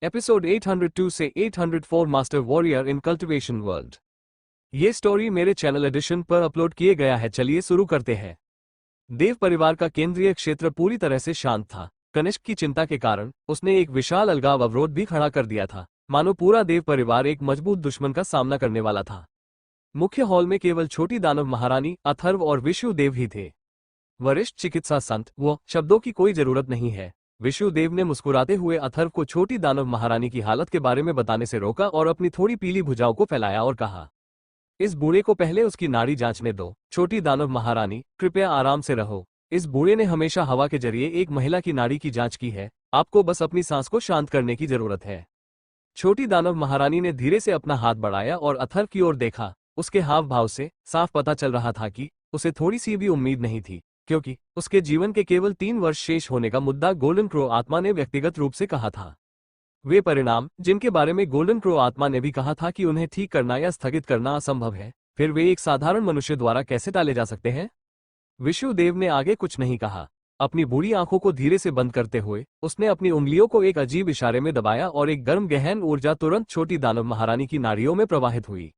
Episode 802 से 804 master warrior in cultivation world. ये story मेरे चैनल एडिशन पर अपलोड किए गया है। चलिए शुरू करते हैं। देव परिवार का केंद्रीय क्षेत्र पूरी तरह से शांत था। कनिष्क की चिंता के कारण उसने एक विशाल अलगाव अवरोध भी खड़ा कर दिया था, मानो पूरा देव परिवार एक मजबूत दुश्मन का सामना करने वाला था। मुख्य हॉल में केवल छोटी दानव महारानी, अथर्व और विष्णुदेव ही थे। वरिष्ठ चिकित्सा संत, वो शब्दों की कोई जरूरत नहीं है। विष्णुदेव ने मुस्कुराते हुए अथर्व को छोटी दानव महारानी की हालत के बारे में बताने से रोका और अपनी थोड़ी पीली भुजाओं को फैलाया और कहा, इस बूढ़े को पहले उसकी नाड़ी जांचने दो। छोटी दानव महारानी, कृपया आराम से रहो। इस बूढ़े ने हमेशा हवा के जरिए एक महिला की नाड़ी की जांच की है। आपको बस अपनी सांस को शांत करने की जरूरत है। छोटी दानव महारानी ने धीरे से अपना हाथ बढ़ाया और अथर्व की ओर देखा। उसके हाव भाव से साफ पता चल रहा था कि उसे थोड़ी सी भी उम्मीद नहीं थी, क्योंकि उसके जीवन के केवल 3 वर्ष शेष होने का मुद्दा गोल्डन क्रो आत्मा ने व्यक्तिगत रूप से कहा था। वे परिणाम जिनके बारे में गोल्डन क्रो आत्मा ने भी कहा था कि उन्हें ठीक करना या स्थगित करना असंभव है, फिर वे एक साधारण मनुष्य द्वारा कैसे टाले जा सकते हैं? विष्णुदेव ने आगे कुछ नहीं कहा। अपनी बूढ़ी आंखों को धीरे से बंद करते हुए उसने अपनी उंगलियों को एक अजीब इशारे में दबाया और एक गर्म गहन ऊर्जा तुरंत छोटी दानव महारानी की नाड़ियों में प्रवाहित हुई।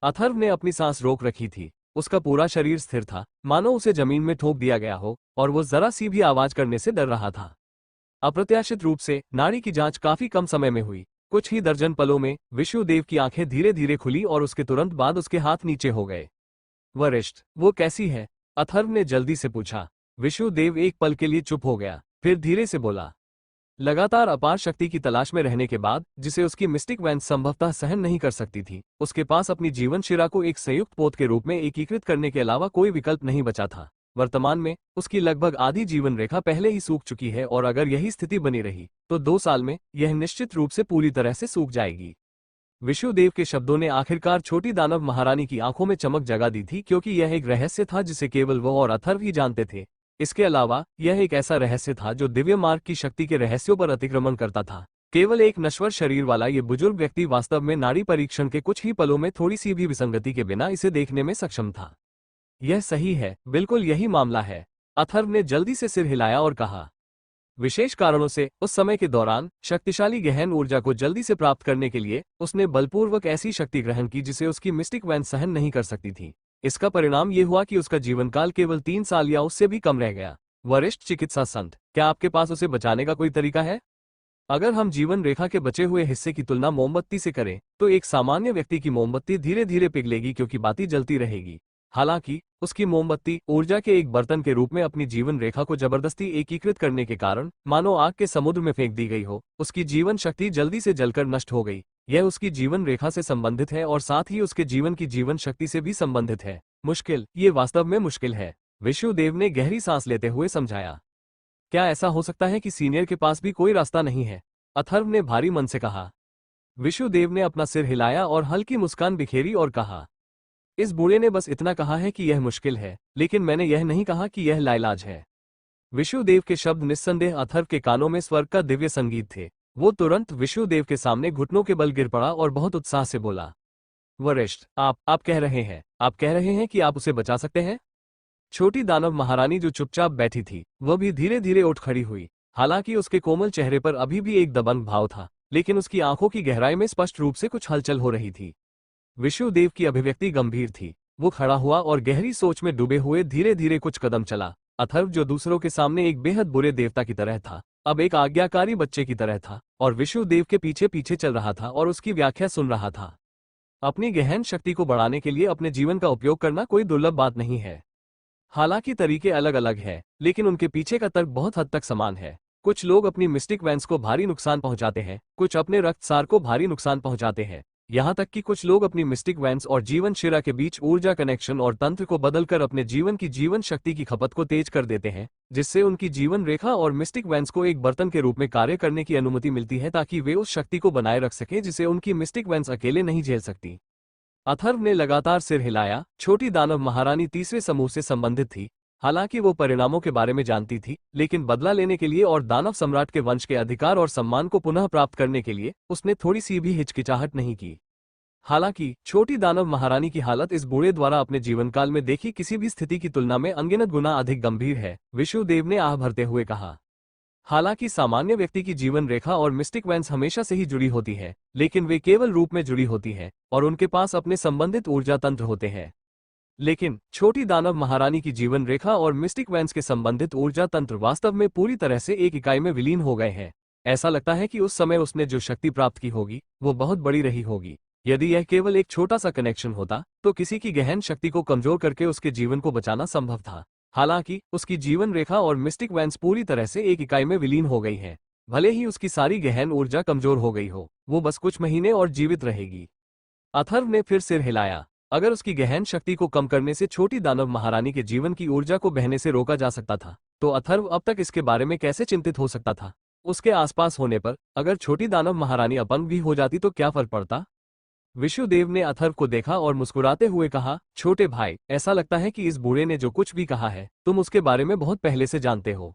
अथर्व ने अपनी सांस रोक रखी थी। उसका पूरा शरीर स्थिर था, मानो उसे जमीन में ठोक दिया गया हो, और वो जरा सी भी आवाज करने से डर रहा था। अप्रत्याशित रूप से नाड़ी की जांच काफी कम समय में हुई। कुछ ही दर्जन पलों में विष्णुदेव की आंखें धीरे धीरे खुली और उसके तुरंत बाद उसके हाथ नीचे हो गए। वरिष्ठ, वो कैसी है? अथर्व ने जल्दी से पूछा। विष्णुदेव एक पल के लिए चुप हो गया, फिर धीरे से बोला, लगातार अपार शक्ति की तलाश में रहने के बाद, जिसे उसकी मिस्टिक वैन संभवतः सहन नहीं कर सकती थी, उसके पास अपनी जीवन शिरा को एक संयुक्त पोत के रूप में एकीकृत करने के अलावा कोई विकल्प नहीं बचा था। वर्तमान में उसकी लगभग आधी जीवन रेखा पहले ही सूख चुकी है और अगर यही स्थिति बनी रही तो 2 साल में यह निश्चित रूप से पूरी तरह से सूख जाएगी। विष्णुदेव के शब्दों ने आखिरकार छोटी दानव महारानी की आंखों में चमक जगा दी थी, क्योंकि यह एक रहस्य था जिसे केवल वो और अथर्व ही जानते थे। इसके अलावा यह एक ऐसा रहस्य था जो दिव्य मार्ग की शक्ति के रहस्यों पर अतिक्रमण करता था। केवल एक नश्वर शरीर वाला ये बुजुर्ग व्यक्ति वास्तव में नाड़ी परीक्षण के कुछ ही पलों में थोड़ी सी भी विसंगति के बिना इसे देखने में सक्षम था। यह सही है, बिल्कुल यही मामला है। अथर्व ने जल्दी से सिर हिलाया और कहा, विशेष कारणों से उस समय के दौरान शक्तिशाली गहन ऊर्जा को जल्दी से प्राप्त करने के लिए उसने बलपूर्वक ऐसी शक्ति ग्रहण की जिसे उसकी मिस्टिक वैन सहन नहीं कर सकती थी। इसका परिणाम ये हुआ कि उसका जीवनकाल केवल 3 साल या उससे भी कम रह गया। वरिष्ठ चिकित्सा संत, क्या आपके पास उसे बचाने का कोई तरीका है? अगर हम जीवन रेखा के बचे हुए हिस्से की तुलना मोमबत्ती से करें तो एक सामान्य व्यक्ति की मोमबत्ती धीरे धीरे पिघलेगी क्योंकि बाती जलती रहेगी। हालांकि उसकी मोमबत्ती ऊर्जा के एक बर्तन के रूप में अपनी जीवन रेखा को जबरदस्ती एकीकृत करने के कारण मानो आग के समुद्र में फेंक दी गई हो। उसकी जीवन शक्ति जल्दी से जलकर नष्ट हो गई। यह उसकी जीवन रेखा से संबंधित है और साथ ही उसके जीवन की जीवन शक्ति से भी संबंधित है। मुश्किल, ये वास्तव में मुश्किल है, विष्णुदेव ने गहरी सांस लेते हुए समझाया। क्या ऐसा हो सकता है कि सीनियर के पास भी कोई रास्ता नहीं है? अथर्व ने भारी मन से कहा। विष्णुदेव ने अपना सिर हिलाया और हल्की मुस्कान बिखेरी और कहा, इस बूढ़े ने बस इतना कहा है कि यह मुश्किल है, लेकिन मैंने यह नहीं कहा कि यह लाइलाज है। विष्णुदेव के शब्द निस्संदेह अथर्व के कानों में स्वर्ग का दिव्य संगीत थे। वो तुरंत विष्णुदेव के सामने घुटनों के बल गिर पड़ा और बहुत उत्साह से बोला, वरिष्ठ, आप कह रहे हैं कि आप उसे बचा सकते हैं? छोटी दानव महारानी जो चुपचाप बैठी थी, वह भी धीरे धीरे उठ खड़ी हुई। हालांकि उसके कोमल चेहरे पर अभी भी एक दबंग भाव था, लेकिन उसकी आंखों की गहराई में स्पष्ट रूप से कुछ हलचल हो रही थी। विष्णुदेव की अभिव्यक्ति गंभीर थी। वो खड़ा हुआ और गहरी सोच में डूबे हुए धीरे धीरे कुछ कदम चला। अथर्व, जो दूसरों के सामने एक बेहद बुरे देवता की तरह था, अब एक आज्ञाकारी बच्चे की तरह था और विष्णुदेव के पीछे पीछे चल रहा था और उसकी व्याख्या सुन रहा था। अपनी गहन शक्ति को बढ़ाने के लिए अपने जीवन का उपयोग करना कोई दुर्लभ बात नहीं है। हालांकि तरीके अलग अलग हैं, लेकिन उनके पीछे का तर्क बहुत हद तक समान है। कुछ लोग अपनी मिस्टिक वैन्स को भारी नुकसान पहुंचाते हैं, कुछ अपने रक्तसार को भारी नुकसान पहुंचाते हैं। यहाँ तक कि कुछ लोग अपनी मिस्टिक वैन्स और जीवन शिरा के बीच ऊर्जा कनेक्शन और तंत्र को बदलकर अपने जीवन की जीवन शक्ति की खपत को तेज कर देते हैं, जिससे उनकी जीवन रेखा और मिस्टिक वैन्स को एक बर्तन के रूप में कार्य करने की अनुमति मिलती है ताकि वे उस शक्ति को बनाए रख सकें जिसे उनकी मिस्टिक वैन्स अकेले नहीं झेल सकती। अथर्व ने लगातार सिर हिलाया। छोटी दानव महारानी तीसरे समूह से संबंधित थी। हालांकि वो परिणामों के बारे में जानती थी, लेकिन बदला लेने के लिए और दानव सम्राट के वंश के अधिकार और सम्मान को पुनः प्राप्त करने के लिए उसने थोड़ी सी भी हिचकिचाहट नहीं की। हालांकि छोटी दानव महारानी की हालत इस बूढ़े द्वारा अपने जीवनकाल में देखी किसी भी स्थिति की तुलना में अनगिनत गुना अधिक गंभीर है, विष्णुदेव ने आह भरते हुए कहा। हालांकि सामान्य व्यक्ति की जीवन रेखा और मिस्टिक वेंस हमेशा से ही जुड़ी होती है, लेकिन वे केवल रूप में जुड़ी होती है और उनके पास अपने संबंधित ऊर्जा तंत्र होते हैं। लेकिन छोटी दानव महारानी की जीवन रेखा और मिस्टिक वेंस के संबंधित ऊर्जा तंत्र वास्तव में पूरी तरह से एक इकाई में विलीन हो गए हैं। ऐसा लगता है कि उस समय उसने जो शक्ति प्राप्त की होगी वो बहुत बड़ी रही होगी। यदि यह केवल एक छोटा सा कनेक्शन होता तो किसी की गहन शक्ति को कमजोर करके उसके जीवन को बचाना संभव था। हालांकि उसकी जीवन रेखा और मिस्टिक वेंस पूरी तरह से एक इकाई में विलीन हो गई है। भले ही उसकी सारी गहन ऊर्जा कमजोर हो गई हो, वो बस कुछ महीने और जीवित रहेगी। अथर्व ने फिर सिर हिलाया। अगर उसकी गहन शक्ति को कम करने से छोटी दानव महारानी के जीवन की ऊर्जा को बहने से रोका जा सकता था, तो अथर्व अब तक इसके बारे में कैसे चिंतित हो सकता था। उसके आसपास होने पर अगर छोटी दानव महारानी अपंग भी हो जाती तो क्या फर्क पड़ता। विष्णुदेव ने अथर्व को देखा और मुस्कुराते हुए कहा, छोटे भाई, ऐसा लगता है कि इस बूढ़े ने जो कुछ भी कहा है तुम उसके बारे में बहुत पहले से जानते हो।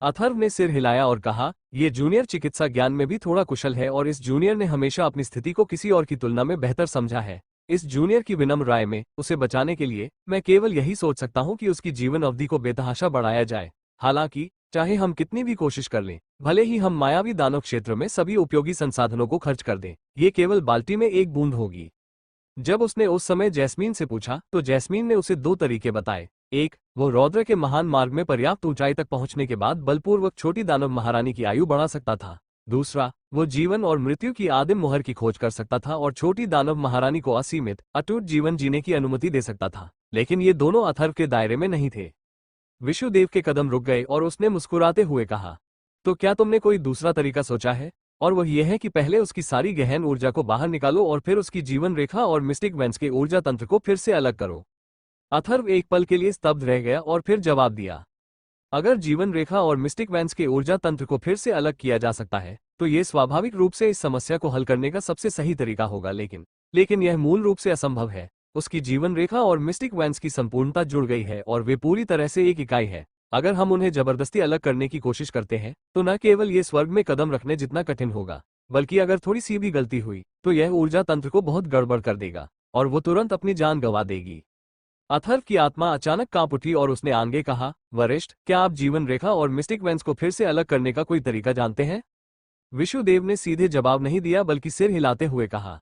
अथर्व ने सिर हिलाया और कहा, ये जूनियर चिकित्सा ज्ञान में भी थोड़ा कुशल है और इस जूनियर ने हमेशा अपनी स्थिति को किसी और की तुलना में बेहतर समझा है। इस जूनियर की विनम्र राय में उसे बचाने के लिए मैं केवल यही सोच सकता हूं कि उसकी जीवन अवधि को बेतहाशा बढ़ाया जाए। हालांकि चाहे हम कितनी भी कोशिश कर लें, भले ही हम मायावी दानव क्षेत्र में सभी उपयोगी संसाधनों को खर्च कर दें, ये केवल बाल्टी में एक बूंद होगी। जब उसने उस समय जैस्मीन से पूछा तो जैस्मीन ने उसे दो तरीके बताए। एक, वो रौद्र के महान मार्ग में पर्याप्त ऊंचाई तक पहुंचने के बाद बलपूर्वक छोटी दानव महारानी की आयु बढ़ा सकता था। दूसरा, वो जीवन और मृत्यु की आदिम मुहर की खोज कर सकता था और छोटी दानव महारानी को असीमित अटूट जीवन जीने की अनुमति दे सकता था। लेकिन ये दोनों अथर्व के दायरे में नहीं थे। विष्णुदेव के कदम रुक गए और उसने मुस्कुराते हुए कहा, तो क्या तुमने कोई दूसरा तरीका सोचा है? और वह यह है कि पहले उसकी सारी गहन ऊर्जा को बाहर निकालो और फिर उसकी जीवन रेखा और मिस्टिक वेंस के ऊर्जा तंत्र को फिर से अलग करो। अथर्व एक पल के लिए स्तब्ध रह गया और फिर जवाब दिया, अगर जीवन रेखा और मिस्टिक वेंस के ऊर्जा तंत्र को फिर से अलग किया जा सकता है तो ये स्वाभाविक रूप से इस समस्या को हल करने का सबसे सही तरीका होगा, लेकिन यह मूल रूप से असंभव है। उसकी जीवन रेखा और मिस्टिक वेंस की संपूर्णता जुड़ गई है और वे पूरी तरह से एक इकाई है। अगर हम उन्हें जबरदस्ती अलग करने की कोशिश करते हैं तो न केवल ये स्वर्ग में कदम रखने जितना कठिन होगा, बल्कि अगर थोड़ी सी भी गलती हुई तो यह ऊर्जा तंत्र को बहुत गड़बड़ कर देगा और वो तुरंत अपनी जान गंवा देगी। अथर्व की आत्मा अचानक कांप उठी और उसने आगे कहा, वरिष्ठ, क्या आप जीवन रेखा और मिस्टिक वेंस को फिर से अलग करने का कोई तरीका जानते हैं? विष्णुदेव ने सीधे जवाब नहीं दिया बल्कि सिर हिलाते हुए कहा,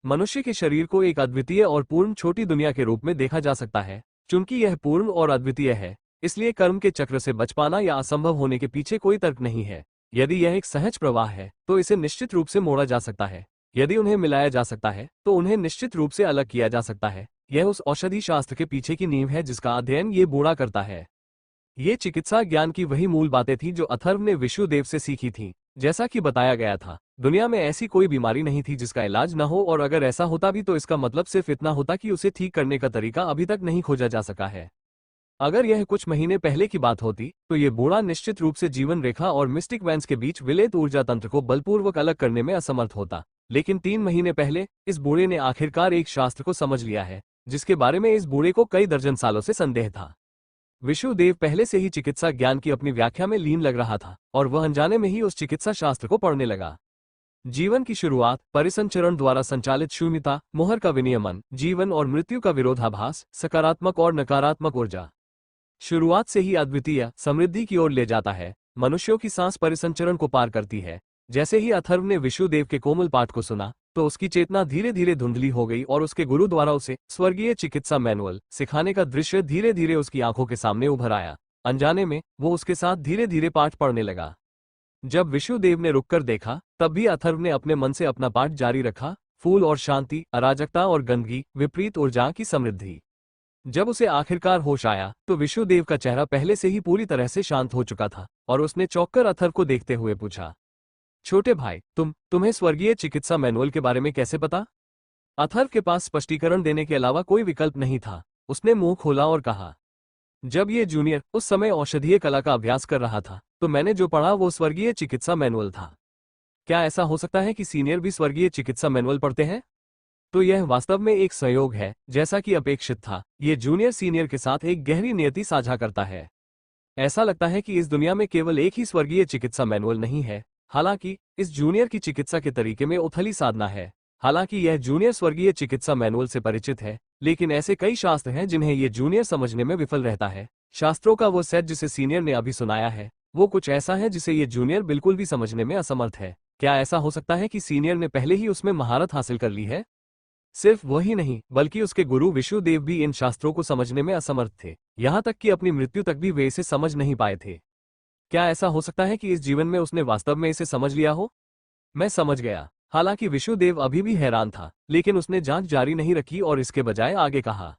मनुष्य के शरीर को एक अद्वितीय और पूर्ण छोटी दुनिया के रूप में देखा जा सकता है। चूंकि यह पूर्ण और अद्वितीय है, इसलिए कर्म के चक्र से बच पाना या असंभव होने के पीछे कोई तर्क नहीं है। यदि यह एक सहज प्रवाह है तो इसे निश्चित रूप से मोड़ा जा सकता है। यदि उन्हें मिलाया जा सकता है तो उन्हें निश्चित रूप से अलग किया जा सकता है। यह उस औषधि शास्त्र के पीछे की नींव है जिसका अध्ययन ये बूढ़ा करता है। ये चिकित्सा ज्ञान की वही मूल बातें थी जो अथर्व ने विष्णुदेव से सीखी थी। जैसा कि बताया गया था, दुनिया में ऐसी कोई बीमारी नहीं थी जिसका इलाज न हो, और अगर ऐसा होता भी तो इसका मतलब सिर्फ इतना होता कि उसे ठीक करने का तरीका अभी तक नहीं खोजा जा सका है। अगर यह कुछ महीने पहले की बात होती तो ये बूढ़ा निश्चित रूप से जीवन रेखा और मिस्टिक वेंस के बीच विलेत ऊर्जा तंत्र को बलपूर्वक अलग करने में असमर्थ होता। लेकिन 3 महीने पहले इस बूढ़े ने आखिरकार एक शास्त्र को समझ लिया है जिसके बारे में इस बूढ़े को कई दर्जन सालों से संदेह था। विष्णुदेव पहले से ही चिकित्सा ज्ञान की अपनी व्याख्या में लीन लग रहा था और वह अनजाने में ही उस चिकित्सा शास्त्र को पढ़ने लगा। जीवन की शुरुआत, परिसंचरण द्वारा संचालित शून्यता, मोहर का विनियमन, जीवन और मृत्यु का विरोधाभास, सकारात्मक और नकारात्मक ऊर्जा। शुरुआत से ही अद्वितीय समृद्धि की ओर ले जाता है। मनुष्यों की सांस परिसंचरण को पार करती है। जैसे ही अथर्व ने विष्णुदेव के कोमल पाठ को सुना तो उसकी चेतना धीरे धीरे धुंधली हो गई और उसके गुरु द्वारा उसे स्वर्गीय चिकित्सा मैनुअल सिखाने का दृश्य धीरे धीरे उसकी आंखों के सामने उभर आया। अनजाने में वो उसके साथ धीरे धीरे पाठ पढ़ने लगा। जब विष्णुदेव ने रुककर देखा तब भी अथर्व ने अपने मन से अपना पाठ जारी रखा। फूल और शांति, अराजकता और गंदगी, विपरीत ऊर्जा की समृद्धि। जब उसे आखिरकार होश आया तो विष्णुदेव का चेहरा पहले से ही पूरी तरह से शांत हो चुका था और उसने चौंककर अथर्व को देखते हुए पूछा, छोटे भाई, तुम्हें स्वर्गीय चिकित्सा मैनुअल के बारे में कैसे पता? अथर्व के पास स्पष्टीकरण देने के अलावा कोई विकल्प नहीं था। उसने मुंह खोला और कहा, जब ये जूनियर उस समय औषधीय कला का अभ्यास कर रहा था तो मैंने जो पढ़ा वो स्वर्गीय चिकित्सा मैनुअल था। क्या ऐसा हो सकता है कि सीनियर भी स्वर्गीय चिकित्सा मैनुअल पढ़ते हैं? तो यह वास्तव में एक संयोग है, जैसा कि अपेक्षित था। ये जूनियर सीनियर के साथ एक गहरी नियति साझा करता है। ऐसा लगता है कि इस दुनिया में केवल एक ही स्वर्गीय चिकित्सा मैनुअल नहीं है। हालांकि इस जूनियर की चिकित्सा के तरीके में उथली साधना है। हालांकि यह जूनियर स्वर्गीय चिकित्सा मैनुअल से परिचित है, लेकिन ऐसे कई शास्त्र हैं जिन्हें ये जूनियर समझने में विफल रहता है। शास्त्रों का वो सेट जिसे सीनियर ने अभी सुनाया है वो कुछ ऐसा है जिसे ये जूनियर बिल्कुल भी समझने में असमर्थ है। क्या ऐसा हो सकता है कि सीनियर ने पहले ही उसमें महारत हासिल कर ली है? सिर्फ वही नहीं, बल्कि उसके गुरु विष्णुदेव भी इन शास्त्रों को समझने में असमर्थ थे। यहाँ तक कि अपनी मृत्यु तक भी वे इसे समझ नहीं पाए थे। क्या ऐसा हो सकता है कि इस जीवन में उसने वास्तव में इसे समझ लिया हो? मैं समझ गया। हालांकि विष्णुदेव अभी भी हैरान था, लेकिन उसने जांच जारी नहीं रखी और इसके बजाय आगे कहा,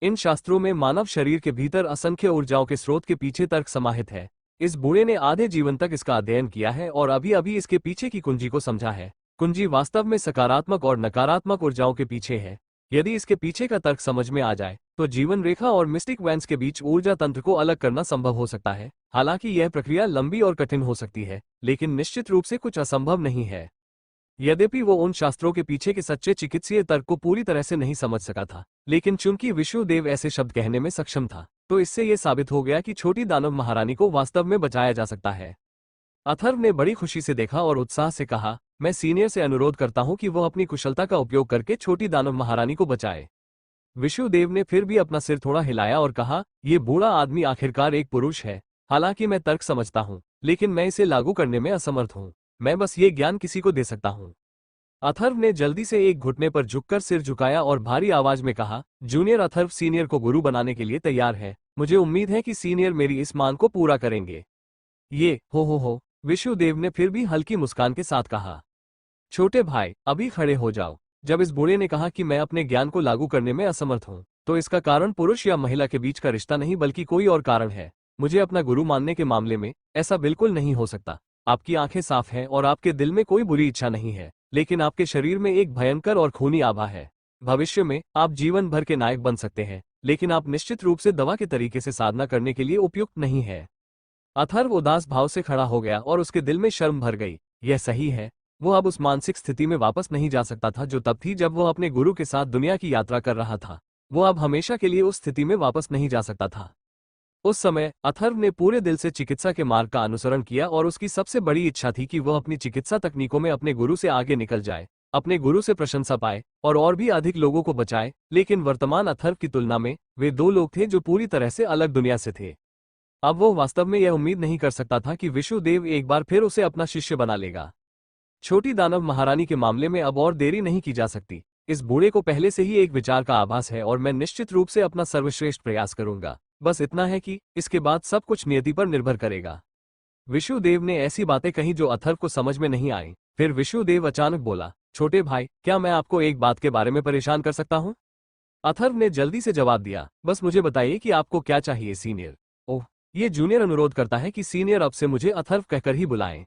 इन शास्त्रों में मानव शरीर के भीतर असंख्य ऊर्जाओं के स्रोत के पीछे तर्क समाहित है। इस बूढ़े ने आधे जीवन तक इसका अध्ययन किया है और अभी अभी इसके पीछे की कुंजी को समझा है। कुंजी वास्तव में सकारात्मक और नकारात्मक ऊर्जाओं के पीछे है। यदि इसके पीछे का तर्क समझ में आ जाए तो जीवन रेखा और मिस्टिक वैंस के बीच ऊर्जा तंत्र को अलग करना संभव हो सकता है। हालांकि यह प्रक्रिया लंबी और कठिन हो सकती है, लेकिन निश्चित रूप से कुछ असंभव नहीं है। यद्यपि वो उन शास्त्रों के पीछे के सच्चे चिकित्सीय तर्क को पूरी तरह से नहीं समझ सका था, लेकिन चूंकि विष्णुदेव ऐसे शब्द कहने में सक्षम था, तो इससे यह साबित हो गया कि छोटी दानव महारानी को वास्तव में बचाया जा सकता है। अथर्व ने बड़ी खुशी से देखा और उत्साह से कहा, मैं सीनियर से अनुरोध करता हूं कि वह अपनी कुशलता का उपयोग करके छोटी दानव महारानी को बचाए। विष्णुदेव ने फिर भी अपना सिर थोड़ा हिलाया और कहा, यह बूढ़ा आदमी आखिरकार एक पुरुष है। हालांकि मैं तर्क समझता हूं, लेकिन मैं इसे लागू करने में असमर्थ हूं। मैं बस ये ज्ञान किसी को दे सकता हूं। अथर्व ने जल्दी से एक घुटने पर झुककर सिर झुकाया और भारी आवाज में कहा, जूनियर अथर्व सीनियर को गुरु बनाने के लिए तैयार है। मुझे उम्मीद है कि सीनियर मेरी इस मांग को पूरा करेंगे। ये हो। विष्णुदेव ने फिर भी हल्की मुस्कान के साथ कहा, छोटे भाई अभी खड़े हो जाओ। जब इस बूढ़े ने कहा कि मैं अपने ज्ञान को लागू करने में असमर्थ हूं, तो इसका कारण पुरुष या महिला के बीच का रिश्ता नहीं बल्कि कोई और कारण है। मुझे अपना गुरु मानने के मामले में ऐसा बिल्कुल नहीं हो सकता। आपकी आंखें साफ हैं और आपके दिल में कोई बुरी इच्छा नहीं है, लेकिन आपके शरीर में एक भयंकर और खूनी आभा है। भविष्य में आप जीवन भर के नायक बन सकते हैं, लेकिन आप निश्चित रूप से दवा के तरीके से साधना करने के लिए उपयुक्त नहीं है। अथर्व उदास भाव से खड़ा हो गया और उसके दिल में शर्म भर गई। यह सही है, वो अब उस मानसिक स्थिति में वापस नहीं जा सकता था जो तब थी जब वह अपने गुरु के साथ दुनिया की यात्रा कर रहा था। वो अब हमेशा के लिए उस स्थिति में वापस नहीं जा सकता था। उस समय अथर्व ने पूरे दिल से चिकित्सा के मार्ग का अनुसरण किया और उसकी सबसे बड़ी इच्छा थी कि वह अपनी चिकित्सा तकनीकों में अपने गुरु से आगे निकल जाए, अपने गुरु से प्रशंसा पाए और भी अधिक लोगों को बचाए। लेकिन वर्तमान अथर्व की तुलना में वे दो लोग थे जो पूरी तरह से अलग दुनिया से थे। अब वो वास्तव में यह उम्मीद नहीं कर सकता था कि विष्णुदेव एक बार फिर उसे अपना शिष्य बना लेगा। छोटी दानव महारानी के मामले में अब और देरी नहीं की जा सकती। इस बूढ़े को पहले से ही एक विचार का आभास है और मैं निश्चित रूप से अपना सर्वश्रेष्ठ प्रयास करूंगा। बस इतना है कि इसके बाद सब कुछ नियति पर निर्भर करेगा। विष्णुदेव ने ऐसी बातें कही जो अथर्व को समझ में नहीं आई। फिर विष्णुदेव अचानक बोला, छोटे भाई क्या मैं आपको एक बात के बारे में परेशान कर सकता हूँ? अथर्व ने जल्दी से जवाब दिया, बस मुझे बताइए कि आपको क्या चाहिए सीनियर। ओह, ये जूनियर अनुरोध करता है कि सीनियर अब से मुझे अथर्व कहकर ही बुलाएं।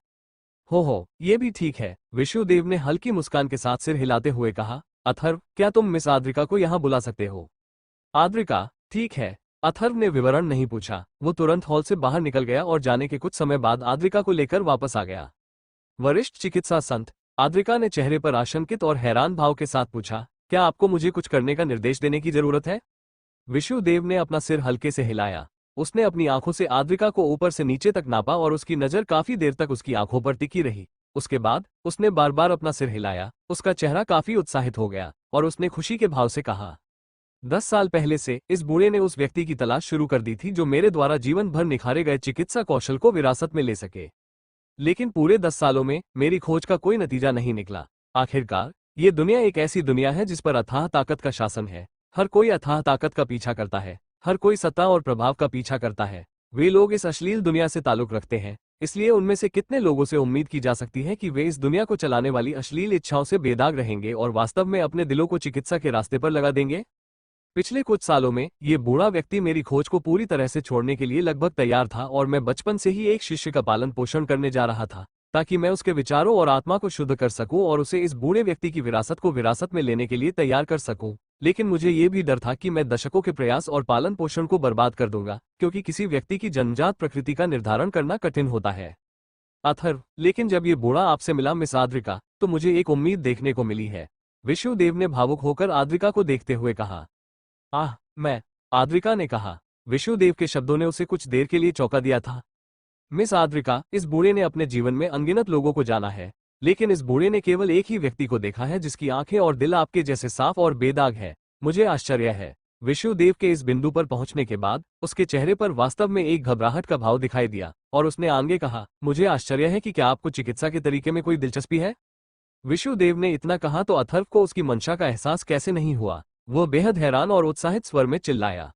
हो, ये भी ठीक है। विष्णुदेव ने हल्की मुस्कान के साथ सिर हिलाते हुए कहा, अथर्व क्या तुम मिस आद्रिका को यहाँ बुला सकते हो? आद्रिका, ठीक है। अथर्व ने विवरण नहीं पूछा। वो तुरंत हॉल से बाहर निकल गया और जाने के कुछ समय बाद आद्रिका को लेकर वापस आ गया। वरिष्ठ चिकित्सा संत, आद्रिका ने चेहरे पर आशंकित और हैरान भाव के साथ पूछा, क्या आपको मुझे कुछ करने का निर्देश देने की जरूरत है? विष्णुदेव ने अपना सिर हल्के से हिलाया। उसने अपनी आंखों से आद्रिका को ऊपर से नीचे तक नापा और उसकी नजर काफी देर तक उसकी आंखों पर टिकी रही। उसके बाद उसने बार बार अपना सिर हिलाया। उसका चेहरा काफी उत्साहित हो गया और उसने खुशी के भाव से कहा, 10 साल पहले से इस बूढ़े ने उस व्यक्ति की तलाश शुरू कर दी थी जो मेरे द्वारा जीवन भर निखारे गए चिकित्सा कौशल को विरासत में ले सके। लेकिन पूरे 10 सालों में मेरी खोज का कोई नतीजा नहीं निकला। आखिरकार ये दुनिया एक ऐसी दुनिया है जिस पर अथाह ताकत का शासन है। हर कोई अथाह ताकत का पीछा करता है, हर कोई सत्ता और प्रभाव का पीछा करता है। वे लोग इस अश्लील दुनिया से ताल्लुक रखते हैं, इसलिए उनमें से कितने लोगों से उम्मीद की जा सकती है कि वे इस दुनिया को चलाने वाली अश्लील इच्छाओं से बेदाग रहेंगे और वास्तव में अपने दिलों को चिकित्सा के रास्ते पर लगा देंगे? पिछले कुछ सालों में ये बूढ़ा व्यक्ति मेरी खोज को पूरी तरह से छोड़ने के लिए लगभग तैयार था और मैं बचपन से ही एक शिष्य का पालन पोषण करने जा रहा था ताकि मैं उसके विचारों और आत्मा को शुद्ध कर सकूं और उसे इस बूढ़े व्यक्ति की विरासत को विरासत में लेने के लिए तैयार कर सकूं। लेकिन मुझे ये भी डर था कि मैं दशकों के प्रयास और पालन पोषण को बर्बाद कर दूंगा, क्योंकि किसी व्यक्ति की जन्मजात प्रकृति का निर्धारण करना कठिन होता है। अथर्व, लेकिन जब ये बूढ़ा आपसे मिला मिस आद्रिका, तो मुझे एक उम्मीद देखने को मिली है। विष्णुदेव ने भावुक होकर आद्रिका को देखते हुए कहा। मैं, आद्रिका ने कहा। विष्णुदेव के शब्दों ने उसे कुछ देर के लिए चौंका दिया था। मिस आद्रिका, इस बूढ़े ने अपने जीवन में अनगिनत लोगों को जाना है, लेकिन इस बूढ़े ने केवल एक ही व्यक्ति को देखा है जिसकी आंखें और दिल आपके जैसे साफ और बेदाग है। मुझे आश्चर्य है। विष्णुदेव के इस बिंदु पर पहुंचने के बाद उसके चेहरे पर वास्तव में एक घबराहट का भाव दिखाई दिया और उसने आगे कहा, मुझे आश्चर्य है कि क्या आपको चिकित्सा के तरीके में कोई दिलचस्पी है? विष्णुदेव ने इतना कहा तो अथर्व को उसकी मंशा का एहसास कैसे नहीं हुआ। वो बेहद हैरान और उत्साहित स्वर में चिल्लाया,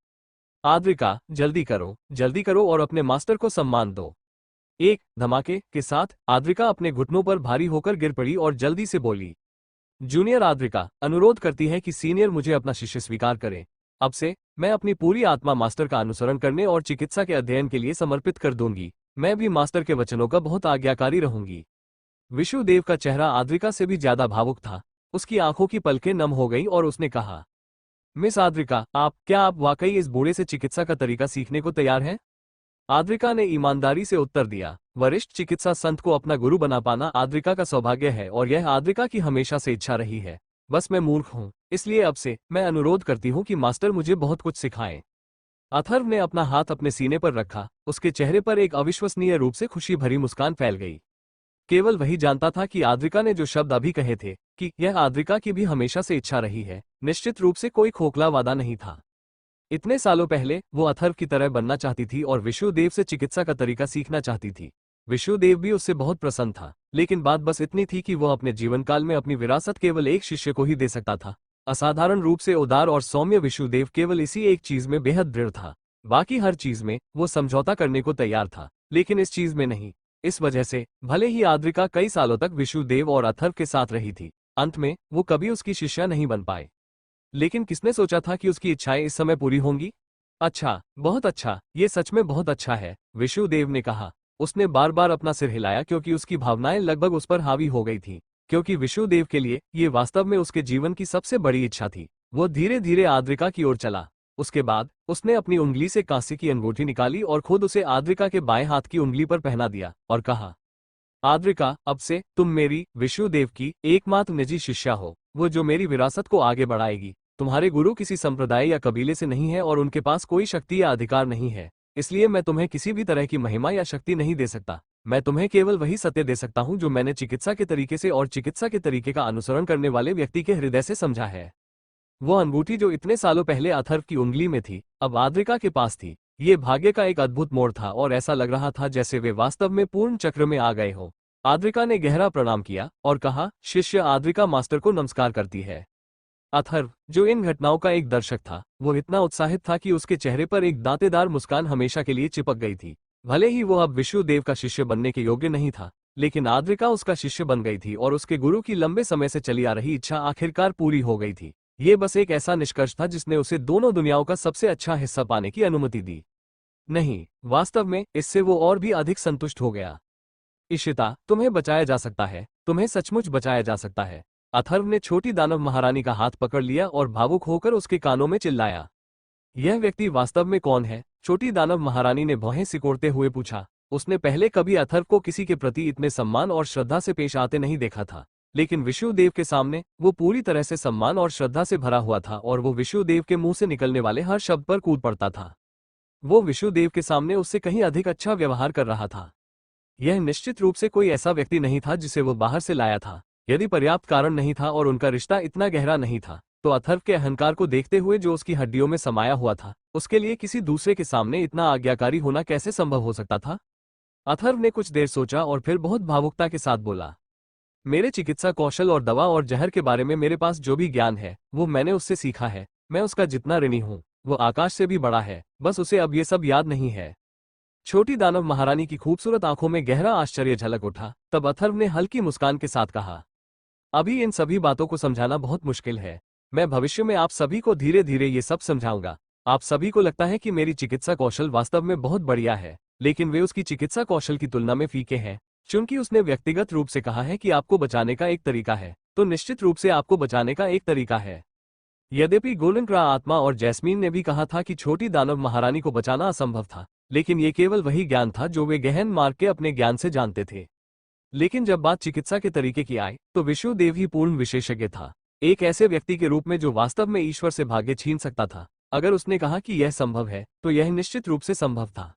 आद्रिका, जल्दी करो और अपने मास्टर को सम्मान दो। एक धमाके के साथ आद्रिका अपने घुटनों पर भारी होकर गिर पड़ी और जल्दी से बोली, जूनियर आद्रिका, अनुरोध करती है कि सीनियर मुझे अपना शिष्य स्वीकार करें। अब से मैं अपनी पूरी आत्मा मास्टर का अनुसरण करने और चिकित्सा के अध्ययन के लिए समर्पित कर दूंगी। मैं भी मास्टर के वचनों का बहुत आज्ञाकारी रहूंगी। विष्णुदेव का चेहरा आद्रिका से भी ज्यादा भावुक था। उसकी आंखों की पलकें नम हो गईं और उसने कहा, मिस आद्रिका, क्या आप वाकई इस बूढ़े से चिकित्सा का तरीका सीखने को तैयार हैं? आद्रिका ने ईमानदारी से उत्तर दिया, वरिष्ठ चिकित्सा संत को अपना गुरु बना पाना आद्रिका का सौभाग्य है और यह आद्रिका की हमेशा से इच्छा रही है। बस मैं मूर्ख हूँ, इसलिए अब से मैं अनुरोध करती हूँ कि मास्टर मुझे बहुत कुछ सिखाएं। अथर्व ने अपना हाथ अपने सीने पर रखा। उसके चेहरे पर एक अविश्वसनीय रूप से खुशी भरी मुस्कान फैल गई। केवल वही जानता था कि आद्रिका ने जो शब्द अभी कहे थे कि यह आद्रिका की भी हमेशा से इच्छा रही है, निश्चित रूप से कोई खोखला वादा नहीं था। इतने सालों पहले वो अथर्व की तरह बनना चाहती थी और विष्णुदेव से चिकित्सा का तरीका सीखना चाहती थी। विष्णुदेव भी उससे बहुत प्रसन्न था, लेकिन बात बस इतनी थी कि वो अपने जीवनकाल में अपनी विरासत केवल एक शिष्य को ही दे सकता था। असाधारण रूप से उदार और सौम्य विष्णुदेव केवल इसी एक चीज में बेहद दृढ़ था। बाकी हर चीज में वो समझौता करने को तैयार था, लेकिन इस चीज में नहीं। इस वजह से भले ही आद्रिका कई सालों तक विष्णुदेव और अथर्व के साथ रही थी, अंत में वो कभी उसकी शिष्या नहीं बन पाए। लेकिन किसने सोचा था कि उसकी इच्छाएं इस समय पूरी होंगी? अच्छा, बहुत अच्छा, ये सच में बहुत अच्छा है, विष्णुदेव ने कहा। उसने बार बार अपना सिर हिलाया क्योंकि उसकी भावनाएं लगभग उस पर हावी हो गई थीं, क्योंकि विष्णुदेव के लिए ये वास्तव में उसके जीवन की सबसे बड़ी इच्छा थी। वो धीरे धीरे आद्रिका की ओर चला। उसके बाद उसने अपनी उंगली से कांसे की अंगूठी निकाली और खुद उसे आद्रिका के बाएं हाथ की उंगली पर पहना दिया और कहा, आद्रिका, अब से तुम मेरी, विष्णुदेव की एकमात्र निजी शिष्या हो, वो जो मेरी विरासत को आगे बढ़ाएगी। तुम्हारे गुरु किसी संप्रदाय या कबीले से नहीं है और उनके पास कोई शक्ति या अधिकार नहीं है, इसलिए मैं तुम्हें किसी भी तरह की महिमा या शक्ति नहीं दे सकता। मैं तुम्हें केवल वही सत्य दे सकता हूं जो मैंने चिकित्सा के तरीके से और चिकित्सा के तरीके का अनुसरण करने वाले व्यक्ति के हृदय से समझा है। वो अंगूठी जो इतने सालों पहले अथर्व की उंगली में थी, अब आद्रिका के पास थी। ये भाग्य का एक अद्भुत मोड़ था और ऐसा लग रहा था जैसे वे वास्तव में पूर्ण चक्र में आ गए हो। आद्रिका ने गहरा प्रणाम किया और कहा, शिष्य आद्रिका मास्टर को नमस्कार करती है। अथर्व, जो इन घटनाओं का एक दर्शक था, वो इतना उत्साहित था कि उसके चेहरे पर एक दांतेदार मुस्कान हमेशा के लिए चिपक गई थी। भले ही वो अब विष्णुदेव का शिष्य बनने के योग्य नहीं था, लेकिन आद्रिका उसका शिष्य बन गई थी और उसके गुरु की लंबे समय से चली आ रही इच्छा आखिरकार पूरी हो गई थी। ये बस एक ऐसा निष्कर्ष था जिसने उसे दोनों दुनियाओं का सबसे अच्छा हिस्सा पाने की अनुमति दी। नहीं, वास्तव में इससे वो और भी अधिक संतुष्ट हो गया। इशिता, तुम्हें बचाया जा सकता है, तुम्हें सचमुच बचाया जा सकता है। अथर्व ने छोटी दानव महारानी का हाथ पकड़ लिया और भावुक होकर उसके कानों में चिल्लाया, यह व्यक्ति वास्तव में कौन है? छोटी दानव महारानी ने भौहें सिकोड़ते हुए पूछा। उसने पहले कभी अथर्व को किसी के प्रति इतने सम्मान और श्रद्धा से पेश आते नहीं देखा था, लेकिन विष्णुदेव के सामने वो पूरी तरह से सम्मान और श्रद्धा से भरा हुआ था और वो विष्णुदेव के मुंह से निकलने वाले हर शब्द पर कूद पड़ता था। वो विष्णुदेव के सामने उससे कहीं अधिक अच्छा व्यवहार कर रहा था। यह निश्चित रूप से कोई ऐसा व्यक्ति नहीं था जिसे वो बाहर से लाया था। यदि पर्याप्त कारण नहीं था और उनका रिश्ता इतना गहरा नहीं था, तो अथर्व के अहंकार को देखते हुए जो उसकी हड्डियों में समाया हुआ था, उसके लिए किसी दूसरे के सामने इतना आज्ञाकारी होना कैसे संभव हो सकता था? अथर्व ने कुछ देर सोचा और फिर बहुत भावुकता के साथ बोला, मेरे चिकित्सा कौशल और दवा और जहर के बारे में मेरे पास जो भी ज्ञान है वो मैंने उससे सीखा है। मैं उसका जितना ऋणी हूँ, वो आकाश से भी बड़ा है, बस उसे अब ये सब याद नहीं है। छोटी दानव महारानी की खूबसूरत आंखों में गहरा आश्चर्य झलक उठा। तब अथर्व ने हल्की मुस्कान के साथ कहा, अभी इन सभी बातों को समझाना बहुत मुश्किल है। मैं भविष्य में आप सभी को धीरे धीरे ये सब समझाऊंगा। आप सभी को लगता है कि मेरी चिकित्सा कौशल वास्तव में बहुत बढ़िया है, लेकिन वे उसकी चिकित्सा कौशल की तुलना में फीके हैं। चूंकि उसने व्यक्तिगत रूप से कहा है कि आपको बचाने का एक तरीका है, तो निश्चित रूप से आपको बचाने का एक तरीका है। यद्यपि गोलनक्रा आत्मा और जैस्मीन ने भी कहा था कि छोटी दानव महारानी को बचाना असंभव था, लेकिन ये केवल वही ज्ञान था जो वे गहन मार्ग के अपने ज्ञान से जानते थे। लेकिन जब बात चिकित्सा के तरीके की आई, तो विष्णुदेव ही पूर्ण विशेषज्ञ था, एक ऐसे व्यक्ति के रूप में जो वास्तव में ईश्वर से भाग्य छीन सकता था। अगर उसने कहा कि यह संभव है, तो यह निश्चित रूप से संभव था।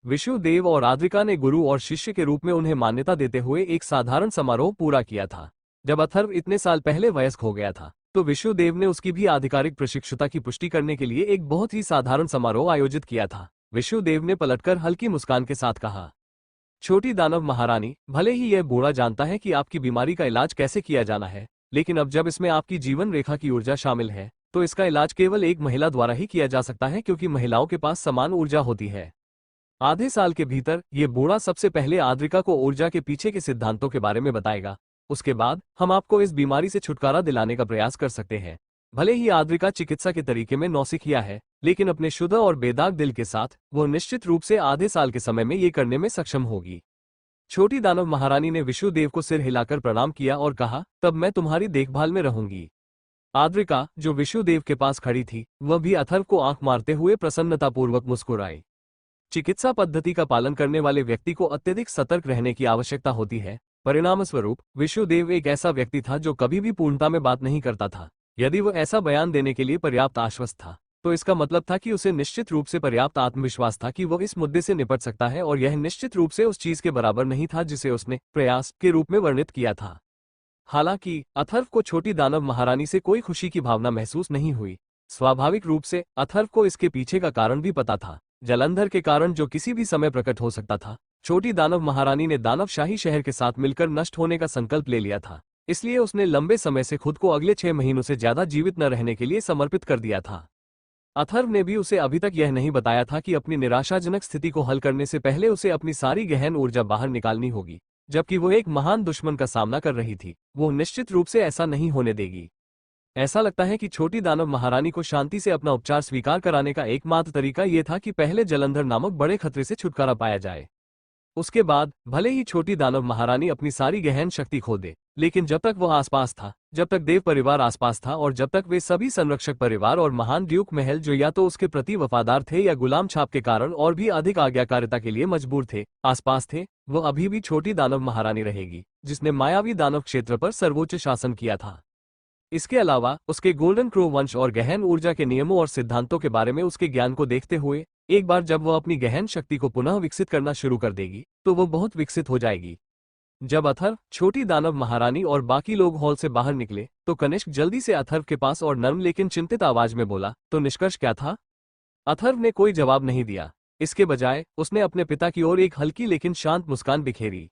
विष्णुदेव और आद्रिका ने गुरु और शिष्य के रूप में उन्हें मान्यता देते हुए एक साधारण समारोह पूरा किया था। जब अथर्व इतने साल पहले वयस्क हो गया था, तो विष्णुदेव ने उसकी भी आधिकारिक प्रशिक्षुता की पुष्टि करने के लिए एक बहुत ही साधारण समारोह आयोजित किया था। विष्णुदेव ने पलटकर हल्की मुस्कान के साथ कहा, छोटी दानव महारानी, भले ही यह बूढ़ा जानता है कि आपकी बीमारी का इलाज कैसे किया जाना है, लेकिन अब जब इसमें आपकी जीवन रेखा की ऊर्जा शामिल है, तो इसका इलाज केवल एक महिला द्वारा ही किया जा सकता है, क्योंकि महिलाओं के पास समान ऊर्जा होती है। आधे साल के भीतर ये बूढ़ा सबसे पहले आद्रिका को ऊर्जा के पीछे के सिद्धांतों के बारे में बताएगा। उसके बाद हम आपको इस बीमारी से छुटकारा दिलाने का प्रयास कर सकते हैं। भले ही आद्रिका चिकित्सा के तरीके में नौसिखिया है, लेकिन अपने शुद्ध और बेदाग दिल के साथ वो निश्चित रूप से आधे साल के समय में ये करने में सक्षम होगी। छोटी दानव महारानी ने विष्णुदेव को सिर हिलाकर प्रणाम किया और कहा, तब मैं तुम्हारी देखभाल में रहूंगी। आद्रिका, जो विष्णुदेव के पास खड़ी थी, वह भी अथर्व को आंख मारते हुए प्रसन्नतापूर्वक मुस्कुराई। चिकित्सा पद्धति का पालन करने वाले व्यक्ति को अत्यधिक सतर्क रहने की आवश्यकता होती है। परिणामस्वरूप विष्णुदेव एक ऐसा व्यक्ति था जो कभी भी पूर्णता में बात नहीं करता था। यदि वह ऐसा बयान देने के लिए पर्याप्त आश्वस्त था, तो इसका मतलब था कि उसे निश्चित रूप से पर्याप्त आत्मविश्वास था कि वह इस मुद्दे से निपट सकता है, और यह निश्चित रूप से उस चीज के बराबर नहीं था जिसे उसने प्रयास के रूप में वर्णित किया था। हालांकि अथर्व को छोटी दानव महारानी से कोई खुशी की भावना महसूस नहीं हुई। स्वाभाविक रूप से अथर्व को इसके पीछे का कारण भी पता था, जलंधर के कारण जो किसी भी समय प्रकट हो सकता था। छोटी दानव महारानी ने दानवशाही शहर के साथ मिलकर नष्ट होने का संकल्प ले लिया था, इसलिए उसने लंबे समय से खुद को अगले 6 महीनों से ज्यादा जीवित न रहने के लिए समर्पित कर दिया था। अथर्व ने भी उसे अभी तक यह नहीं बताया था कि अपनी निराशाजनक स्थिति को हल करने से पहले उसे अपनी सारी गहन ऊर्जा बाहर निकालनी होगी। जबकि वो एक महान दुश्मन का सामना कर रही थी, वो निश्चित रूप से ऐसा नहीं होने देगी। ऐसा लगता है कि छोटी दानव महारानी को शांति से अपना उपचार स्वीकार कराने का एकमात्र तरीका ये था कि पहले जलंधर नामक बड़े खतरे से छुटकारा पाया जाए। उसके बाद भले ही छोटी दानव महारानी अपनी सारी गहन शक्ति खो दे, लेकिन जब तक वह आसपास था, जब तक देव परिवार आसपास था, और जब तक वे सभी संरक्षक परिवार और महान ड्यूक महल जो या तो उसके प्रति वफादार थे या गुलाम छाप के कारण और भी अधिक आज्ञाकारिता के लिए मजबूर थे, आसपास थे, वह अभी भी छोटी दानव महारानी रहेगी, जिसने मायावी दानव क्षेत्र पर सर्वोच्च शासन किया था। इसके अलावा उसके गोल्डन क्रो वंश और गहन ऊर्जा के नियमों और सिद्धांतों के बारे में उसके ज्ञान को देखते हुए, एक बार जब वह अपनी गहन शक्ति को पुनः विकसित करना शुरू कर देगी, तो वह बहुत विकसित हो जाएगी। जब अथर्व, छोटी दानव महारानी और बाकी लोग हॉल से बाहर निकले, तो कनिष्क जल्दी से अथर्व के पास और नर्म लेकिन चिंतित आवाज में बोला, तो निष्कर्ष क्या था? अथर्व ने कोई जवाब नहीं दिया। इसके बजाय उसने अपने पिता की ओर एक हल्की लेकिन शांत मुस्कान बिखेरी।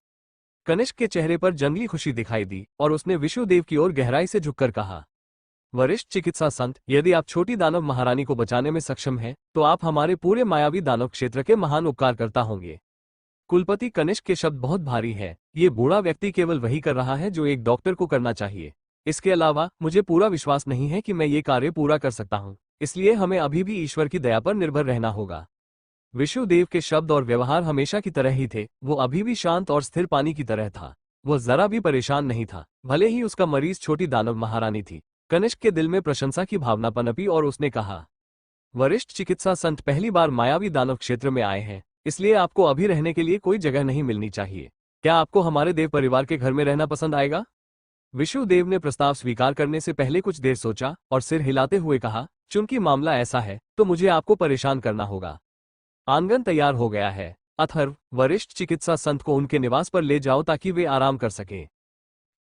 कनिष्क के चेहरे पर जंगली खुशी दिखाई दी और उसने विष्णुदेव की ओर गहराई से झुककर कहा, वरिष्ठ चिकित्सा संत, यदि आप छोटी दानव महारानी को बचाने में सक्षम हैं, तो आप हमारे पूरे मायावी दानव क्षेत्र के महान उपकारकर्ता होंगे। कुलपति कनिष्क के शब्द बहुत भारी है। ये बूढ़ा व्यक्ति केवल वही कर रहा है जो एक डॉक्टर को करना चाहिए। इसके अलावा मुझे पूरा विश्वास नहीं है कि मैं ये कार्य पूरा कर सकता हूँ, इसलिए हमें अभी भी ईश्वर की दया पर निर्भर रहना होगा। विष्णुदेव के शब्द और व्यवहार हमेशा की तरह ही थे। वो अभी भी शांत और स्थिर पानी की तरह था। वो जरा भी परेशान नहीं था, भले ही उसका मरीज छोटी दानव महारानी थी। कनिष्क के दिल में प्रशंसा की भावना पनपी और उसने कहा, वरिष्ठ चिकित्सा संत पहली बार मायावी दानव क्षेत्र में आए हैं, इसलिए आपको अभी रहने के लिए कोई जगह नहीं मिलनी चाहिए। क्या आपको हमारे देव परिवार के घर में रहना पसंद आएगा? विष्णुदेव ने प्रस्ताव स्वीकार करने से पहले कुछ देर सोचा और सिर हिलाते हुए कहा, चूंकि मामला ऐसा है, तो मुझे आपको परेशान करना होगा। आंगन तैयार हो गया है। अथर्व, वरिष्ठ चिकित्सा संत को उनके निवास पर ले जाओ ताकि वे आराम कर सकें।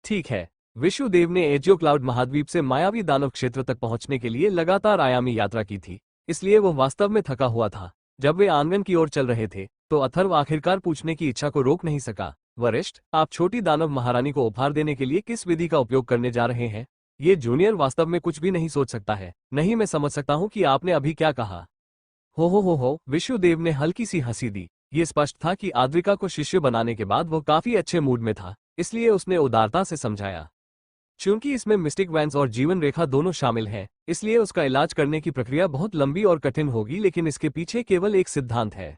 ठीक है। विष्णुदेव ने एजियो क्लाउड महाद्वीप से मायावी दानव क्षेत्र तक पहुंचने के लिए लगातार आयामी यात्रा की थी, इसलिए वह वास्तव में थका हुआ था। जब वे आंगन की ओर चल रहे थे, तो अथर्व आखिरकार पूछने की इच्छा को रोक नहीं सका, वरिष्ठ, आप छोटी दानव महारानी को उपहार देने के लिए किस विधि का उपयोग करने जा रहे हैं? ये जूनियर वास्तव में कुछ भी नहीं सोच सकता है। नहीं, मैं समझ सकता हूँ कि आपने अभी क्या कहा। हो, विष्णुदेव ने हल्की सी हंसी दी। ये स्पष्ट था कि आद्रिका को शिष्य बनाने के बाद वो काफी अच्छे मूड में था, इसलिए उसने उदारता से समझाया। चूंकि इसमें मिस्टिक वैन्स और जीवन रेखा दोनों शामिल हैं, इसलिए उसका इलाज करने की प्रक्रिया बहुत लंबी और कठिन होगी, लेकिन इसके पीछे केवल एक सिद्धांत है।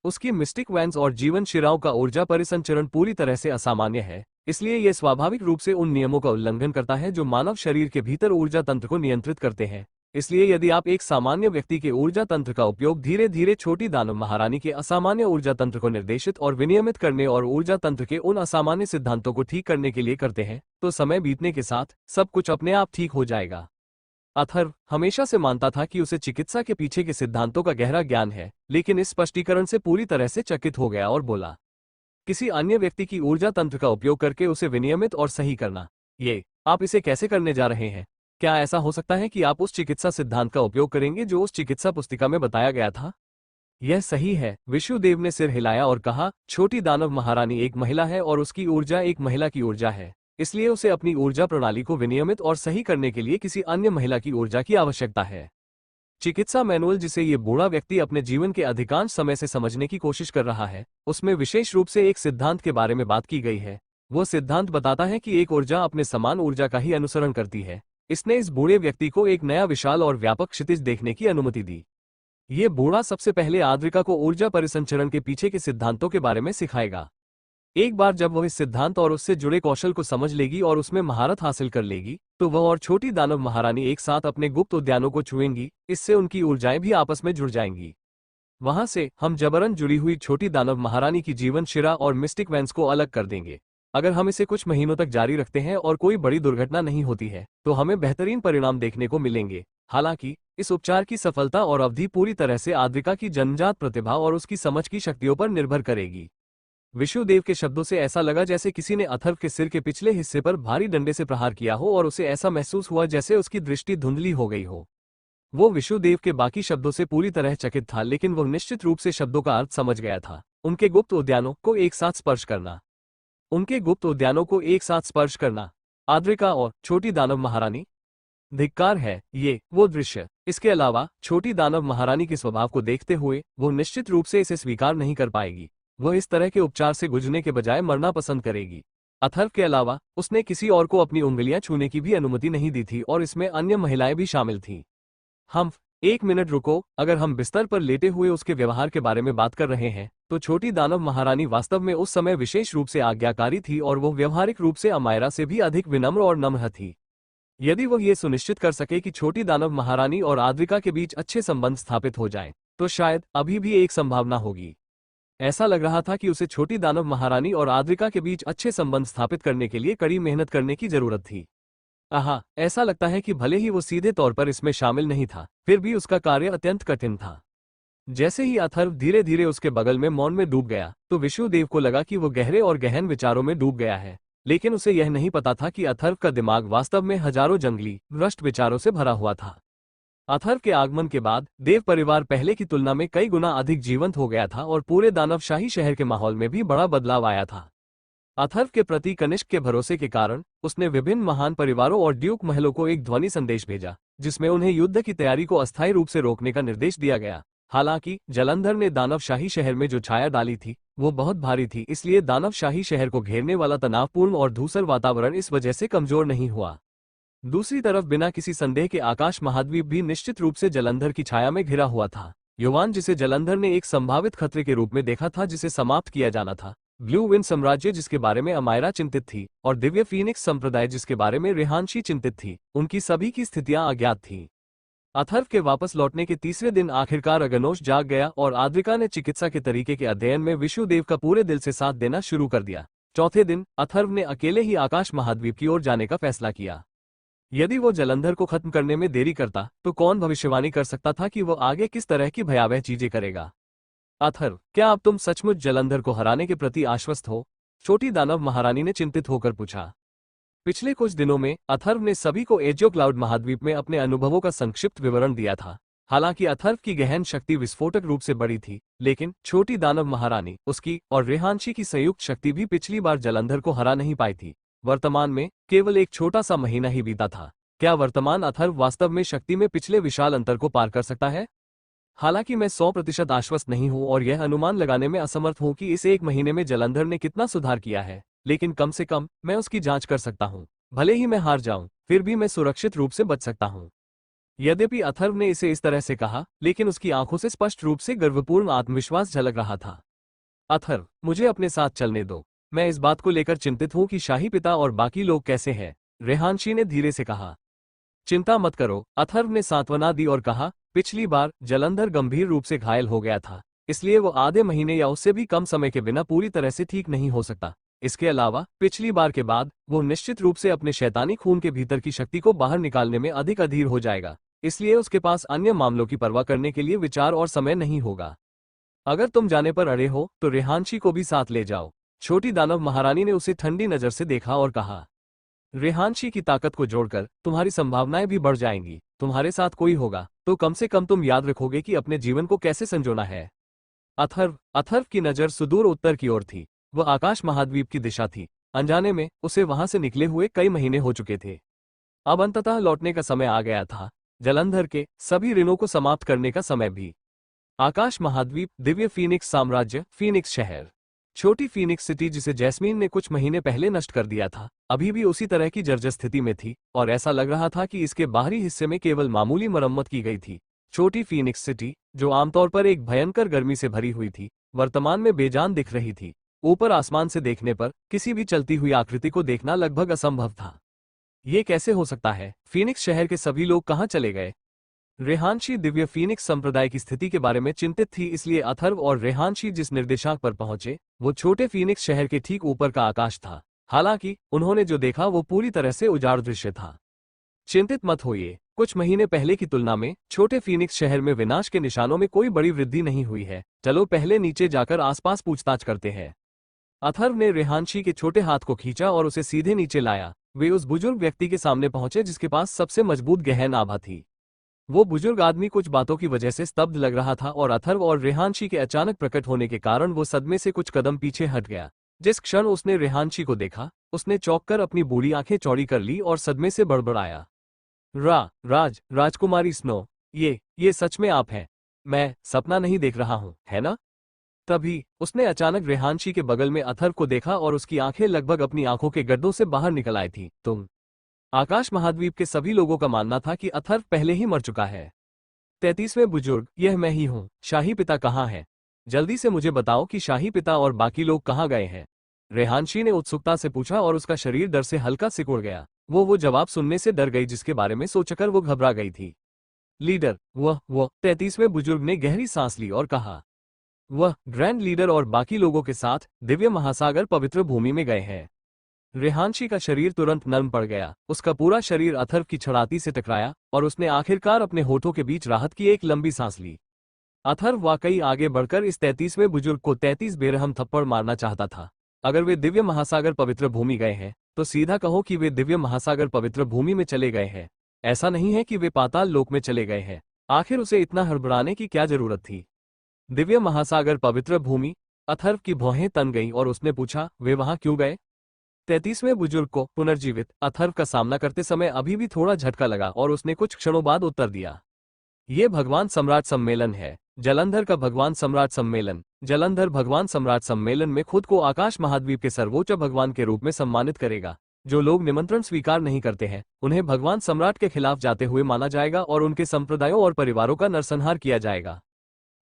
उसकी मिस्टिक वैन्स और जीवन शिराओं का ऊर्जा परिसंचरण पूरी तरह से असामान्य है, इसलिए यह स्वाभाविक रूप से उन नियमों का उल्लंघन करता है जो मानव शरीर के भीतर ऊर्जा तंत्र को नियंत्रित करते हैं। इसलिए यदि आप एक सामान्य व्यक्ति के ऊर्जा तंत्र का उपयोग धीरे धीरे छोटी दानव महारानी के असामान्य ऊर्जा तंत्र को निर्देशित और विनियमित करने और ऊर्जा तंत्र के उन असामान्य सिद्धांतों को ठीक करने के लिए करते हैं, तो समय बीतने के साथ सब कुछ अपने आप ठीक हो जाएगा। अथर्व हमेशा से मानता था कि उसे चिकित्सा के पीछे के सिद्धांतों का गहरा ज्ञान है, लेकिन इस स्पष्टीकरण से पूरी तरह से चकित हो गया और बोला, किसी अन्य व्यक्ति की ऊर्जा तंत्र का उपयोग करके उसे विनियमित और सही करना, ये आप इसे कैसे करने जा रहे हैं? क्या ऐसा हो सकता है कि आप उस चिकित्सा सिद्धांत का उपयोग करेंगे जो उस चिकित्सा पुस्तिका में बताया गया था? यह सही है। विष्णुदेव ने सिर हिलाया और कहा, छोटी दानव महारानी एक महिला है और उसकी ऊर्जा एक महिला की ऊर्जा है। इसलिए उसे अपनी ऊर्जा प्रणाली को विनियमित और सही करने के लिए किसी अन्य महिला की ऊर्जा की आवश्यकता है। चिकित्सा मैनुअल जिसे ये बूढ़ा व्यक्ति अपने जीवन के अधिकांश समय से समझने की कोशिश कर रहा है, उसमें विशेष रूप से एक सिद्धांत के बारे में बात की गई है। वो सिद्धांत बताता है कि एक ऊर्जा अपने समान ऊर्जा का ही अनुसरण करती है। इसने इस बूढ़े व्यक्ति को एक नया विशाल और व्यापक क्षितिज देखने की अनुमति दी। ये बूढ़ा सबसे पहले आद्रिका को ऊर्जा परिसंचरण के पीछे के सिद्धांतों के बारे में सिखाएगा। एक बार जब वह इस सिद्धांत और उससे जुड़े कौशल को समझ लेगी और उसमें महारत हासिल कर लेगी, तो वह और छोटी दानव महारानी एक साथ अपने गुप्त उद्यानों को छुएंगी। इससे उनकी ऊर्जाएं भी आपस में जुड़ जाएंगी। वहां से हम जबरन जुड़ी हुई छोटी दानव महारानी की जीवन शिरा और मिस्टिक वेंस को अलग कर देंगे। अगर हम इसे कुछ महीनों तक जारी रखते हैं और कोई बड़ी दुर्घटना नहीं होती है, तो हमें बेहतरीन परिणाम देखने को मिलेंगे। हालांकि इस उपचार की सफलता और अवधि पूरी तरह से आद्रिका की जन्मजात प्रतिभा और उसकी समझ की शक्तियों पर निर्भर करेगी। विष्णुदेव के शब्दों से ऐसा लगा जैसे किसी ने अथर्व के सिर के पिछले हिस्से पर भारी डंडे से प्रहार किया हो और उसे ऐसा महसूस हुआ जैसे उसकी दृष्टि धुंधली हो गई हो। वो विष्णुदेव के बाकी शब्दों से पूरी तरह चकित था, लेकिन वह निश्चित रूप से शब्दों का अर्थ समझ गया था। उनके गुप्त उद्यानों को एक साथ स्पर्श करना। उनके गुप्त उद्यानों को एक साथ स्पर्श करना। आद्रिका और छोटी दानव महारानी। धिक्कार है ये वो दृश्य। इसके अलावा छोटी दानव महारानी के स्वभाव को देखते हुए वो निश्चित रूप से इसे स्वीकार नहीं कर पाएगी। वह इस तरह के उपचार से गुजरने के बजाय मरना पसंद करेगी। अथर्व के अलावा उसने किसी और को अपनी उंगलियां छूने की भी अनुमति नहीं दी थी और इसमें अन्य महिलाएं भी शामिल थीं। हम एक मिनट रुको। अगर हम बिस्तर पर लेटे हुए उसके व्यवहार के बारे में बात कर रहे हैं, तो छोटी दानव महारानी वास्तव में उस समय विशेष रूप से आज्ञाकारी थी और वो व्यवहारिक रूप से अमायरा से भी अधिक विनम्र और नम्र थी। यदि वह ये सुनिश्चित कर सके कि छोटी दानव महारानी और आद्रिका के बीच अच्छे संबंध स्थापित हो जाएं, तो शायद अभी भी एक संभावना होगी। ऐसा लग रहा था कि उसे छोटी दानव महारानी और आद्रिका के बीच अच्छे संबंध स्थापित करने के लिए कड़ी मेहनत करने की जरूरत थी। ऐसा लगता है कि भले ही वो सीधे तौर पर इसमें शामिल नहीं था, फिर भी उसका कार्य अत्यंत कठिन था। जैसे ही अथर्व धीरे धीरे उसके बगल में मौन में डूब गया, तो विष्णुदेव को लगा कि वो गहरे और गहन विचारों में डूब गया है। लेकिन उसे यह नहीं पता था कि अथर्व का दिमाग वास्तव में हजारों जंगली, भ्रष्ट विचारों से भरा हुआ था। अथर्व के आगमन के बाद देव परिवार पहले की तुलना में कई गुना अधिक जीवंत हो गया था और पूरे दानवशाही शहर के माहौल में भी बड़ा बदलाव आया था। अथर्व के प्रति कनिष्क के भरोसे के कारण उसने विभिन्न महान परिवारों और ड्यूक महलों को एक ध्वनि संदेश भेजा, जिसमें उन्हें युद्ध की तैयारी को अस्थायी रूप से रोकने का निर्देश दिया गया। हालांकि जलंधर ने दानवशाही शहर में जो छाया डाली थी वो बहुत भारी थी, इसलिए दानवशाही शहर को घेरने वाला तनावपूर्ण और धूसर वातावरण इस वजह से कमजोर नहीं हुआ। दूसरी तरफ बिना किसी संदेह के आकाश महाद्वीप भी निश्चित रूप से जलंधर की छाया में घिरा हुआ था। युवान जिसे जलंधर ने एक संभावित खतरे के रूप में देखा था जिसे समाप्त किया जाना था, ब्लू विंड साम्राज्य जिसके बारे में अमायरा चिंतित थी, और दिव्य फीनिक्स संप्रदाय जिसके बारे में रेहानशी चिंतित थी, उनकी सभी की स्थितियां अज्ञात थीं। अथर्व के वापस लौटने के तीसरे दिन आखिरकार अगनोश जाग गया और आद्रिका ने चिकित्सा के तरीके के अध्ययन में विष्णुदेव का पूरे दिल से साथ देना शुरू कर दिया। चौथे दिन अथर्व ने अकेले ही आकाश महाद्वीप की ओर जाने का फैसला किया। यदि वो जलंधर को खत्म करने में देरी करता, तो कौन भविष्यवाणी कर सकता था कि वो आगे किस तरह की भयावह चीजें करेगा। अथर्व, क्या अब तुम सचमुच जलंधर को हराने के प्रति आश्वस्त हो? छोटी दानव महारानी ने चिंतित होकर पूछा। पिछले कुछ दिनों में अथर्व ने सभी को एजो क्लाउड महाद्वीप में अपने अनुभवों का संक्षिप्त विवरण दिया था। हालांकि अथर्व की गहन शक्ति विस्फोटक रूप से बड़ी थी, लेकिन छोटी दानव महारानी, उसकी और रेहानशी की संयुक्त शक्ति भी पिछली बार जलंधर को हरा नहीं पाई थी। वर्तमान में केवल एक छोटा सा महीना ही बीता था। क्या वर्तमान अथर्व वास्तव में शक्ति में पिछले विशाल अंतर को पार कर सकता है? हालांकि मैं 100% आश्वस्त नहीं हूं और यह अनुमान लगाने में असमर्थ हूं कि इस एक महीने में जलंधर ने कितना सुधार किया है, लेकिन कम से कम मैं उसकी जांच कर सकता हूं। भले ही मैं हार जाऊं, फिर भी मैं सुरक्षित रूप से बच सकता हूं। यद्यपि अथर्व ने इसे इस तरह से कहा, लेकिन उसकी आंखों से स्पष्ट रूप से गर्वपूर्ण आत्मविश्वास झलक रहा था। अथर्व, मुझे अपने साथ चलने दो। मैं इस बात को लेकर चिंतित हूं कि शाही पिता और बाकी लोग कैसे हैं, रेहानशी ने धीरे से कहा। चिंता मत करो, अथर्व ने सांत्वना दी और कहा, पिछली बार जलंधर गंभीर रूप से घायल हो गया था, इसलिए वो आधे महीने या उससे भी कम समय के बिना पूरी तरह से ठीक नहीं हो सकता। इसके अलावा पिछली बार के बाद वो निश्चित रूप से अपने शैतानी खून के भीतर की शक्ति को बाहर निकालने में अधिक अधीर हो जाएगा, इसलिए उसके पास अन्य मामलों की परवाह करने के लिए विचार और समय नहीं होगा। अगर तुम जाने पर अड़े हो तो रेहानशी को भी साथ ले जाओ। छोटी दानव महारानी ने उसे ठंडी नजर से देखा और कहा। रेहानशी की ताकत को जोड़कर तुम्हारी संभावनाएं भी बढ़ जाएंगी। तुम्हारे साथ कोई होगा तो कम से कम तुम याद रखोगे कि अपने जीवन को कैसे संजोना है। अथर्व की नजर सुदूर उत्तर की ओर थी। वह आकाश महाद्वीप की दिशा थी। अनजाने में उसे वहां से निकले हुए कई महीने हो चुके थे। अब अंततः लौटने का समय आ गया था। जलंधर के सभी ऋणों को समाप्त करने का समय भी। आकाश महाद्वीप, दिव्य फीनिक्स साम्राज्य, फीनिक्स शहर। छोटी फीनिक्स सिटी जिसे जैस्मीन ने कुछ महीने पहले नष्ट कर दिया था, अभी भी उसी तरह की जर्जर स्थिति में थी और ऐसा लग रहा था कि इसके बाहरी हिस्से में केवल मामूली मरम्मत की गई थी। छोटी फीनिक्स सिटी, जो आमतौर पर एक भयंकर गर्मी से भरी हुई थी, वर्तमान में बेजान दिख रही थी। ऊपर आसमान से देखने पर किसी भी चलती हुई आकृति को देखना लगभग असंभव था। ये कैसे हो सकता है? फीनिक्स शहर के सभी लोग कहाँ चले गए? रेहानशी दिव्य फीनिक्स संप्रदाय की स्थिति के बारे में चिंतित थी, इसलिए अथर्व और रेहानशी जिस निर्देशांक पर पहुंचे वो छोटे फीनिक्स शहर के ठीक ऊपर का आकाश था। हालांकि उन्होंने जो देखा वो पूरी तरह से उजाड़ दृश्य था। चिंतित मत होइए, कुछ महीने पहले की तुलना में छोटे फीनिक्स शहर में विनाश के निशानों में कोई बड़ी वृद्धि नहीं हुई है। चलो पहले नीचे जाकर आसपास पूछताछ करते हैं। अथर्व ने रेहानशी के छोटे हाथ को खींचा और उसे सीधे नीचे लाया। वे उस बुजुर्ग व्यक्ति के सामने पहुंचे जिसके पास सबसे मजबूत गहन आभा थी। वो बुजुर्ग आदमी कुछ बातों की वजह से स्तब्ध लग रहा था और अथर्व और रेहानशी के अचानक प्रकट होने के कारण वो सदमे से कुछ कदम पीछे हट गया। जिस क्षण उसने रेहानशी को देखा, उसने चौंककर अपनी बूढ़ी आंखें चौड़ी कर ली और सदमे से बड़बड़ाया। राजकुमारी स्नो, ये सच में आप हैं? मैं सपना नहीं देख रहा हूं, है ना? तभी उसने अचानक रेहानशी के बगल में अथर्व को देखा और उसकी आंखें लगभग अपनी आंखों के गड्ढों से बाहर निकल आई थी। तुम? आकाश महाद्वीप के सभी लोगों का मानना था कि अथर्व पहले ही मर चुका है। 33वें बुजुर्ग, यह मैं ही हूँ। शाही पिता कहाँ है? जल्दी से मुझे बताओ कि शाही पिता और बाकी लोग कहाँ गए हैं? रेहानशी ने उत्सुकता से पूछा और उसका शरीर डर से हल्का सिकुड़ गया। वो जवाब सुनने से डर गई जिसके बारे में सोचकर वो घबरा गई थी। लीडर, वह 33वें बुजुर्ग ने गहरी सांस ली और कहा, वह ग्रैंड लीडर और बाकी लोगों के साथ दिव्य महासागर पवित्र भूमि में गए हैं। रेहानशी का शरीर तुरंत नर्म पड़ गया। उसका पूरा शरीर अथर्व की छड़ाती से टकराया और उसने आखिरकार अपने होठों के बीच राहत की एक लंबी सांस ली। अथर्व वाकई आगे बढ़कर इस 33वें बुजुर्ग को 33 बेरहम थप्पड़ मारना चाहता था। अगर वे दिव्य महासागर पवित्र भूमि गए हैं तो सीधा कहो कि वे दिव्य महासागर पवित्र भूमि में चले गए हैं। ऐसा नहीं है कि वे पाताल लोक में चले गए हैं। आखिर उसे इतना हड़बड़ाने की क्या जरूरत थी? दिव्य महासागर पवित्र भूमि? अथर्व की भौहें तन गईं और उसने पूछा, वे वहां क्यों गए? 33वें बुजुर्ग को पुनर्जीवित अथर्व का सामना करते समय अभी भी थोड़ा झटका लगा और उसने कुछ क्षणों बाद उत्तर दिया, ये भगवान सम्राट सम्मेलन है। जलंधर का भगवान सम्राट सम्मेलन। जलंधर भगवान सम्राट सम्मेलन में खुद को आकाश महाद्वीप के सर्वोच्च भगवान के रूप में सम्मानित करेगा। जो लोग निमंत्रण स्वीकार नहीं करते हैं उन्हें भगवान सम्राट के खिलाफ जाते हुए माना जाएगा और उनके संप्रदायों और परिवारों का नरसंहार किया जाएगा।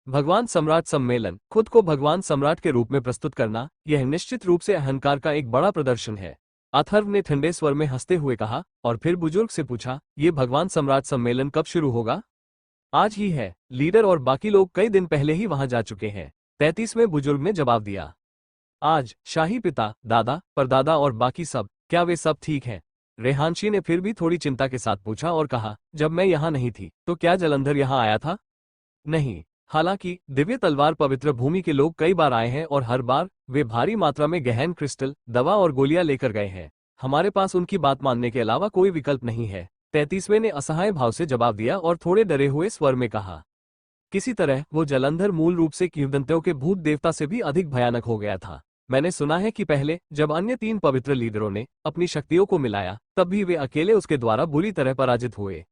भगवान सम्राट सम्मेलन। खुद को भगवान सम्राट के रूप में प्रस्तुत करना, यह निश्चित रूप से अहंकार का एक बड़ा प्रदर्शन है। अथर्व ने ठंडे स्वर में हंसते हुए कहा और फिर बुजुर्ग से पूछा, ये भगवान सम्राट सम्मेलन कब शुरू होगा? आज ही है। लीडर और बाकी लोग कई दिन पहले ही वहां जा चुके हैं। 33वें बुजुर्ग ने जवाब दिया। आज? शाही पिता, दादा, परदादा और बाकी सब, क्या वे सब ठीक हैं? रेहानशी ने फिर भी थोड़ी चिंता के साथ पूछा और कहा, जब मैं यहाँ नहीं थी तो क्या जलंधर यहाँ आया था? नहीं। हालांकि दिव्य तलवार पवित्र भूमि के लोग कई बार आए हैं और हर बार वे भारी मात्रा में गहन क्रिस्टल, दवा और गोलियां लेकर गए हैं। हमारे पास उनकी बात मानने के अलावा कोई विकल्प नहीं है। 33वें ने असहाय भाव से जवाब दिया और थोड़े डरे हुए स्वर में कहा। किसी तरह वो जलंधर मूल रूप से किंवदंतियों के भूत देवता से भी अधिक भयानक हो गया था। मैंने सुना है कि पहले जब अन्य 3 पवित्र लीडरों ने अपनी शक्तियों को मिलाया तब भी वे अकेले उसके द्वारा बुरी तरह पराजित हुए।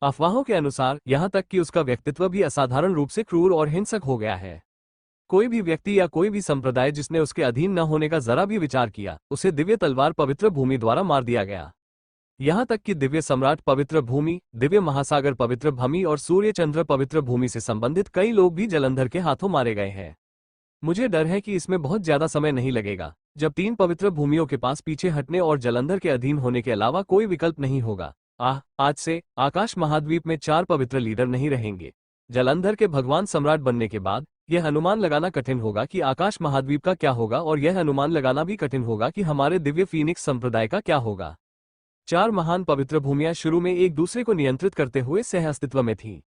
अफवाहों के अनुसार यहाँ तक कि उसका व्यक्तित्व भी असाधारण रूप से क्रूर और हिंसक हो गया है। कोई भी व्यक्ति या कोई भी संप्रदाय जिसने उसके अधीन न होने का जरा भी विचार किया, उसे दिव्य तलवार पवित्र भूमि द्वारा मार दिया गया। यहाँ तक कि दिव्य सम्राट पवित्र भूमि, दिव्य महासागर पवित्र भूमि और सूर्य चंद्र पवित्र भूमि से संबंधित कई लोग भी जलंधर के हाथों मारे गए हैं। मुझे डर है कि इसमें बहुत ज्यादा समय नहीं लगेगा, जब 3 पवित्र भूमियों के पास पीछे हटने और जलंधर के अधीन होने के अलावा कोई विकल्प नहीं होगा। आज से आकाश महाद्वीप में 4 पवित्र लीडर नहीं रहेंगे। जलंधर के भगवान सम्राट बनने के बाद यह अनुमान लगाना कठिन होगा कि आकाश महाद्वीप का क्या होगा और यह अनुमान लगाना भी कठिन होगा कि हमारे दिव्य फीनिक्स संप्रदाय का क्या होगा। 4 महान पवित्र भूमियां शुरू में एक दूसरे को नियंत्रित करते हुए सह अस्तित्व में थीं।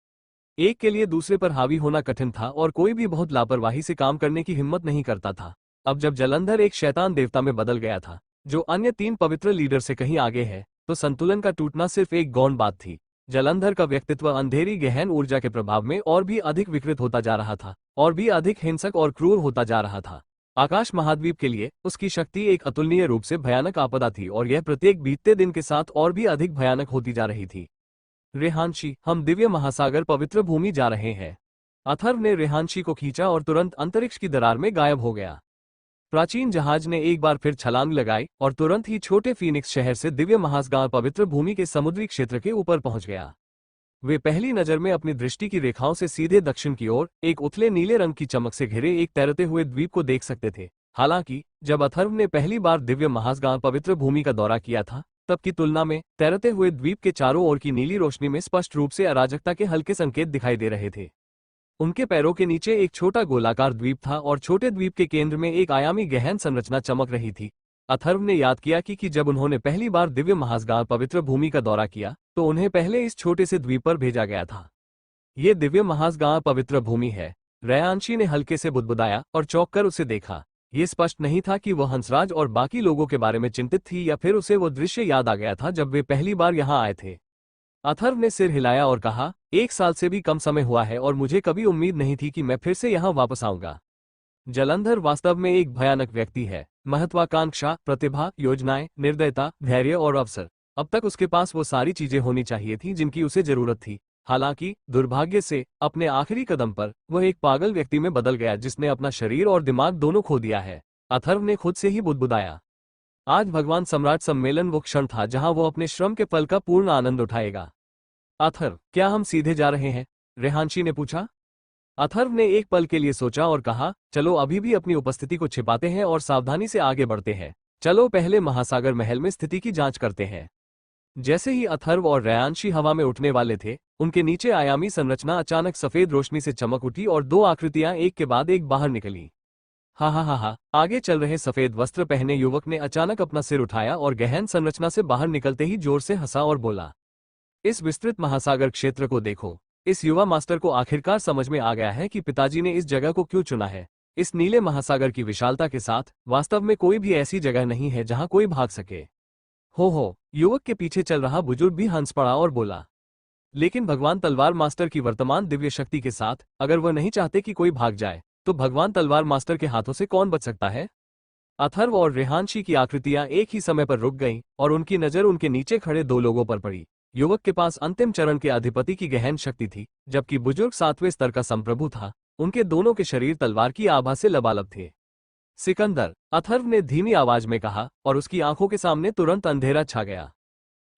एक के लिए दूसरे पर हावी होना कठिन था और कोई भी बहुत लापरवाही से काम करने की हिम्मत नहीं करता था। अब जब जलंधर एक शैतान देवता में बदल गया था जो अन्य 3 पवित्र लीडर से कहीं आगे है, तो संतुलन का टूटना सिर्फ एक गौण बात थी। जलंधर का व्यक्तित्व अंधेरी गहन ऊर्जा के प्रभाव में और भी अधिक विकृत होता जा रहा था, और भी अधिक हिंसक और क्रूर होता जा रहा था। आकाश महाद्वीप के लिए उसकी शक्ति एक अतुलनीय रूप से भयानक आपदा थी, और यह प्रत्येक बीतते दिन के साथ और भी अधिक भयानक होती जा रही थी। रेहानशी, हम दिव्य महासागर पवित्र भूमि जा रहे हैं। अथर्व ने रेहानशी को खींचा और तुरंत अंतरिक्ष की दरार में गायब हो गया। प्राचीन जहाज ने एक बार फिर छलांग लगाई और तुरंत ही छोटे फीनिक्स शहर से दिव्य महासागर पवित्र भूमि के समुद्री क्षेत्र के ऊपर पहुंच गया। वे पहली नजर में अपनी दृष्टि की रेखाओं से सीधे दक्षिण की ओर एक उथले नीले रंग की चमक से घिरे एक तैरते हुए द्वीप को देख सकते थे। हालांकि जब अथर्व ने पहली बार दिव्य महासागर पवित्र भूमि का दौरा किया था, तब की तुलना में तैरते हुए द्वीप के चारों ओर की नीली रोशनी में स्पष्ट रूप से अराजकता के हल्के संकेत दिखाई दे रहे थे। उनके पैरों के नीचे एक छोटा गोलाकार द्वीप था और छोटे द्वीप के केंद्र में एक आयामी गहन संरचना चमक रही थी। अथर्व ने याद किया कि जब उन्होंने पहली बार दिव्य महासागर पवित्र भूमि का दौरा किया, तो उन्हें पहले इस छोटे से द्वीप पर भेजा गया था। ये दिव्य महासागर पवित्र भूमि है, रेहानशी ने हल्के से बुदबुदाया और चौंक कर उसे देखा। ये स्पष्ट नहीं था कि वह हंसराज और बाकी लोगों के बारे में चिंतित थी, या फिर उसे वो दृश्य याद आ गया था जब वे पहली बार यहाँ आए थे। अथर्व ने सिर हिलाया और कहा, 1 साल से भी कम समय हुआ है और मुझे कभी उम्मीद नहीं थी कि मैं फिर से यहाँ वापस आऊंगा। जलंधर वास्तव में एक भयानक व्यक्ति है। महत्वाकांक्षा, प्रतिभा, योजनाएं, निर्दयता, धैर्य और अवसर। अब तक उसके पास वो सारी चीजें होनी चाहिए थी जिनकी उसे जरूरत थी। हालांकि दुर्भाग्य से अपने आखिरी कदम पर वह एक पागल व्यक्ति में बदल गया जिसने अपना शरीर और दिमाग दोनों खो दिया है। अथर्व ने खुद से ही बुदबुदाया। आज भगवान सम्राट सम्मेलन वो क्षण था जहां वो अपने श्रम के फल का पूर्ण आनंद उठाएगा। अथर्व, क्या हम सीधे जा रहे हैं? रेहानशी ने पूछा। अथर्व ने एक पल के लिए सोचा और कहा, चलो अभी भी अपनी उपस्थिति को छिपाते हैं और सावधानी से आगे बढ़ते हैं। चलो पहले महासागर महल में स्थिति की जांच करते हैं। जैसे ही अथर्व और रेहानशी हवा में उठने वाले थे, उनके नीचे आयामी संरचना अचानक सफेद रोशनी से चमक उठी और 2 आकृतियां एक के बाद एक बाहर निकली। हा हा हा हा, आगे चल रहे सफेद वस्त्र पहने युवक ने अचानक अपना सिर उठाया और गहन संरचना से बाहर निकलते ही जोर से हंसा और बोला, इस विस्तृत महासागर क्षेत्र को देखो। इस युवा मास्टर को आखिरकार समझ में आ गया है कि पिताजी ने इस जगह को क्यों चुना है। इस नीले महासागर की विशालता के साथ वास्तव में कोई भी ऐसी जगह नहीं है जहां कोई भाग सके। हो, युवक के पीछे चल रहा बुजुर्ग भी हंस पड़ा और बोला, लेकिन भगवान तलवार मास्टर की वर्तमान दिव्य शक्ति के साथ अगर वह नहीं चाहते कि कोई भाग जाए, तो भगवान तलवार मास्टर के हाथों से कौन बच सकता है? अथर्व और रेहानशी की आकृतियां एक ही समय पर रुक गईं और उनकी नजर उनके नीचे खड़े 2 लोगों पर पड़ी। युवक के पास अंतिम चरण के अधिपति की गहन शक्ति थी, जबकि बुजुर्ग 7वें स्तर का संप्रभु था। उनके दोनों के शरीर तलवार की आभा से लबालब थे। सिकंदर, अथर्व ने धीमी आवाज में कहा, और उसकी आंखों के सामने तुरंत अंधेरा छा गया।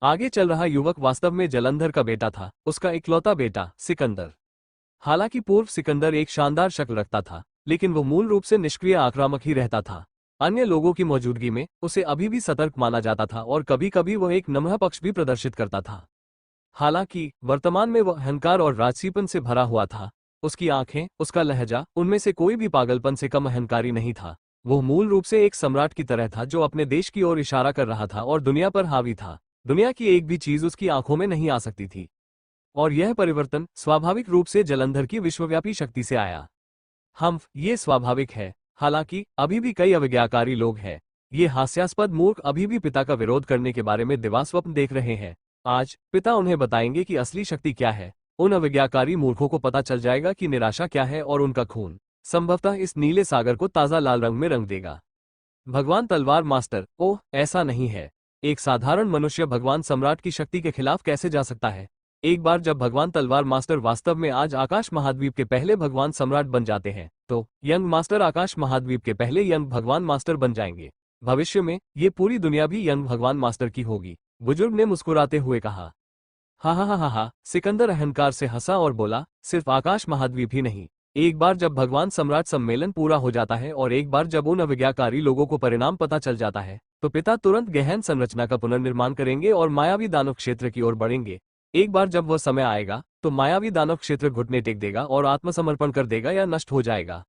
आगे चल रहा युवक वास्तव में जलंधर का बेटा था, उसका इकलौता बेटा सिकंदर। हालांकि पूर्व सिकंदर एक शानदार शक्ल रखता था, लेकिन वो मूल रूप से निष्क्रिय आक्रामक ही रहता था। अन्य लोगों की मौजूदगी में उसे अभी भी सतर्क माना जाता था और कभी कभी वह एक नम्र पक्ष भी प्रदर्शित करता था। हालांकि वर्तमान में वह अहंकार और राजसीपन से भरा हुआ था। उसकी आंखें, उसका लहजा, उनमें से कोई भी पागलपन से कम अहंकारी नहीं था। वो मूल रूप से एक सम्राट की तरह था जो अपने देश की ओर इशारा कर रहा था और दुनिया पर हावी था। दुनिया की एक भी चीज उसकी आंखों में नहीं आ सकती थी। और यह परिवर्तन स्वाभाविक रूप से जलंधर की विश्वव्यापी शक्ति से आया। ये स्वाभाविक है। हालांकि अभी भी कई अवज्ञाकारी लोग हैं। ये हास्यास्पद मूर्ख अभी भी पिता का विरोध करने के बारे में दिवास्वप्न देख रहे हैं। आज पिता उन्हें बताएंगे कि असली शक्ति क्या है। उन अवज्ञाकारी मूर्खों को पता चल जाएगा कि निराशा क्या है, और उनका खून संभवतः इस नीले सागर को ताजा लाल रंग में रंग देगा। भगवान तलवार मास्टर, ओह ऐसा नहीं है। एक साधारण मनुष्य भगवान सम्राट की शक्ति के खिलाफ कैसे जा सकता है? एक बार जब भगवान तलवार मास्टर वास्तव में आज आकाश महाद्वीप के पहले भगवान सम्राट बन जाते हैं, तो यंग मास्टर आकाश महाद्वीप के पहले यंग भगवान मास्टर बन जाएंगे। भविष्य में ये पूरी दुनिया भी यंग भगवान मास्टर की होगी, बुजुर्ग ने मुस्कुराते हुए कहा। हा, सिकंदर अहंकार से हंसा और बोला, सिर्फ आकाश महाद्वीप ही नहीं। एक बार जब भगवान सम्राट सम्मेलन पूरा हो जाता है और एक बार जब उन अवज्ञाकारी लोगों को परिणाम पता चल जाता है, तो पिता तुरंत गहन संरचना का पुनर्निर्माण करेंगे और मायावी दानव क्षेत्र की ओर बढ़ेंगे। एक बार जब वह समय आएगा, तो मायावी दानव क्षेत्र घुटने टेक देगा और आत्मसमर्पण कर देगा या नष्ट हो जाएगा।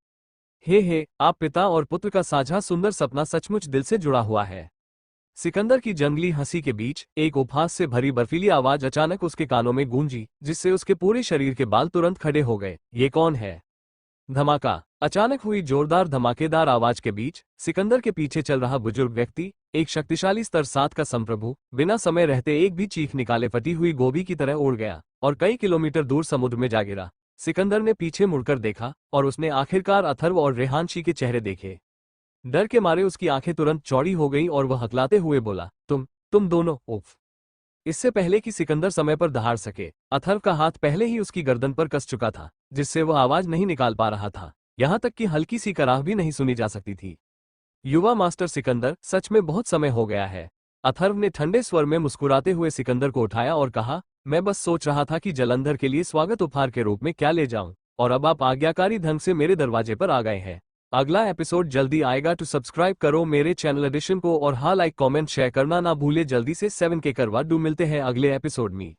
आप पिता और पुत्र का साझा सुंदर सपना सचमुच दिल से जुड़ा हुआ है। सिकंदर की जंगली हंसी के बीच एक उपहास से भरी बर्फीली आवाज अचानक उसके कानों में गूंजी, जिससे उसके पूरे शरीर के बाल तुरंत खड़े हो गए। ये कौन है? धमाका। अचानक हुई जोरदार धमाकेदार आवाज के बीच सिकंदर के पीछे चल रहा बुजुर्ग व्यक्ति, एक शक्तिशाली स्तर 7 का संप्रभु, बिना समय रहते एक भी चीख निकाले फटी हुई गोभी की तरह उड़ गया और कई किलोमीटर दूर समुद्र में जा गिरा। सिकंदर ने पीछे मुड़कर देखा और उसने आखिरकार अथर्व और रेहानशी के चेहरे देखे। डर के मारे उसकी आंखें तुरंत चौड़ी हो गईं और वह हकलाते हुए बोला, तुम दोनों। उफ। इससे पहले कि सिकंदर समय पर दहाड़ सके, अथर्व का हाथ पहले ही उसकी गर्दन पर कस चुका था, जिससे वह आवाज नहीं निकाल पा रहा था। यहां तक कि हल्की सी कराह भी नहीं सुनी जा सकती थी। युवा मास्टर सिकंदर, सच में बहुत समय हो गया है। अथर्व ने ठंडे स्वर में मुस्कुराते हुए सिकंदर को उठाया और कहा, मैं बस सोच रहा था कि जलंधर के लिए स्वागत उपहार के रूप में क्या ले जाऊं, और अब आप आज्ञाकारी ढंग से मेरे दरवाजे पर आ गए हैं। अगला एपिसोड जल्दी आएगा। तो सब्सक्राइब करो मेरे चैनल एडिशन को और हाँ, लाइक कमेंट शेयर करना ना भूले। जल्दी से 7K करवा दो। मिलते हैं अगले एपिसोड में।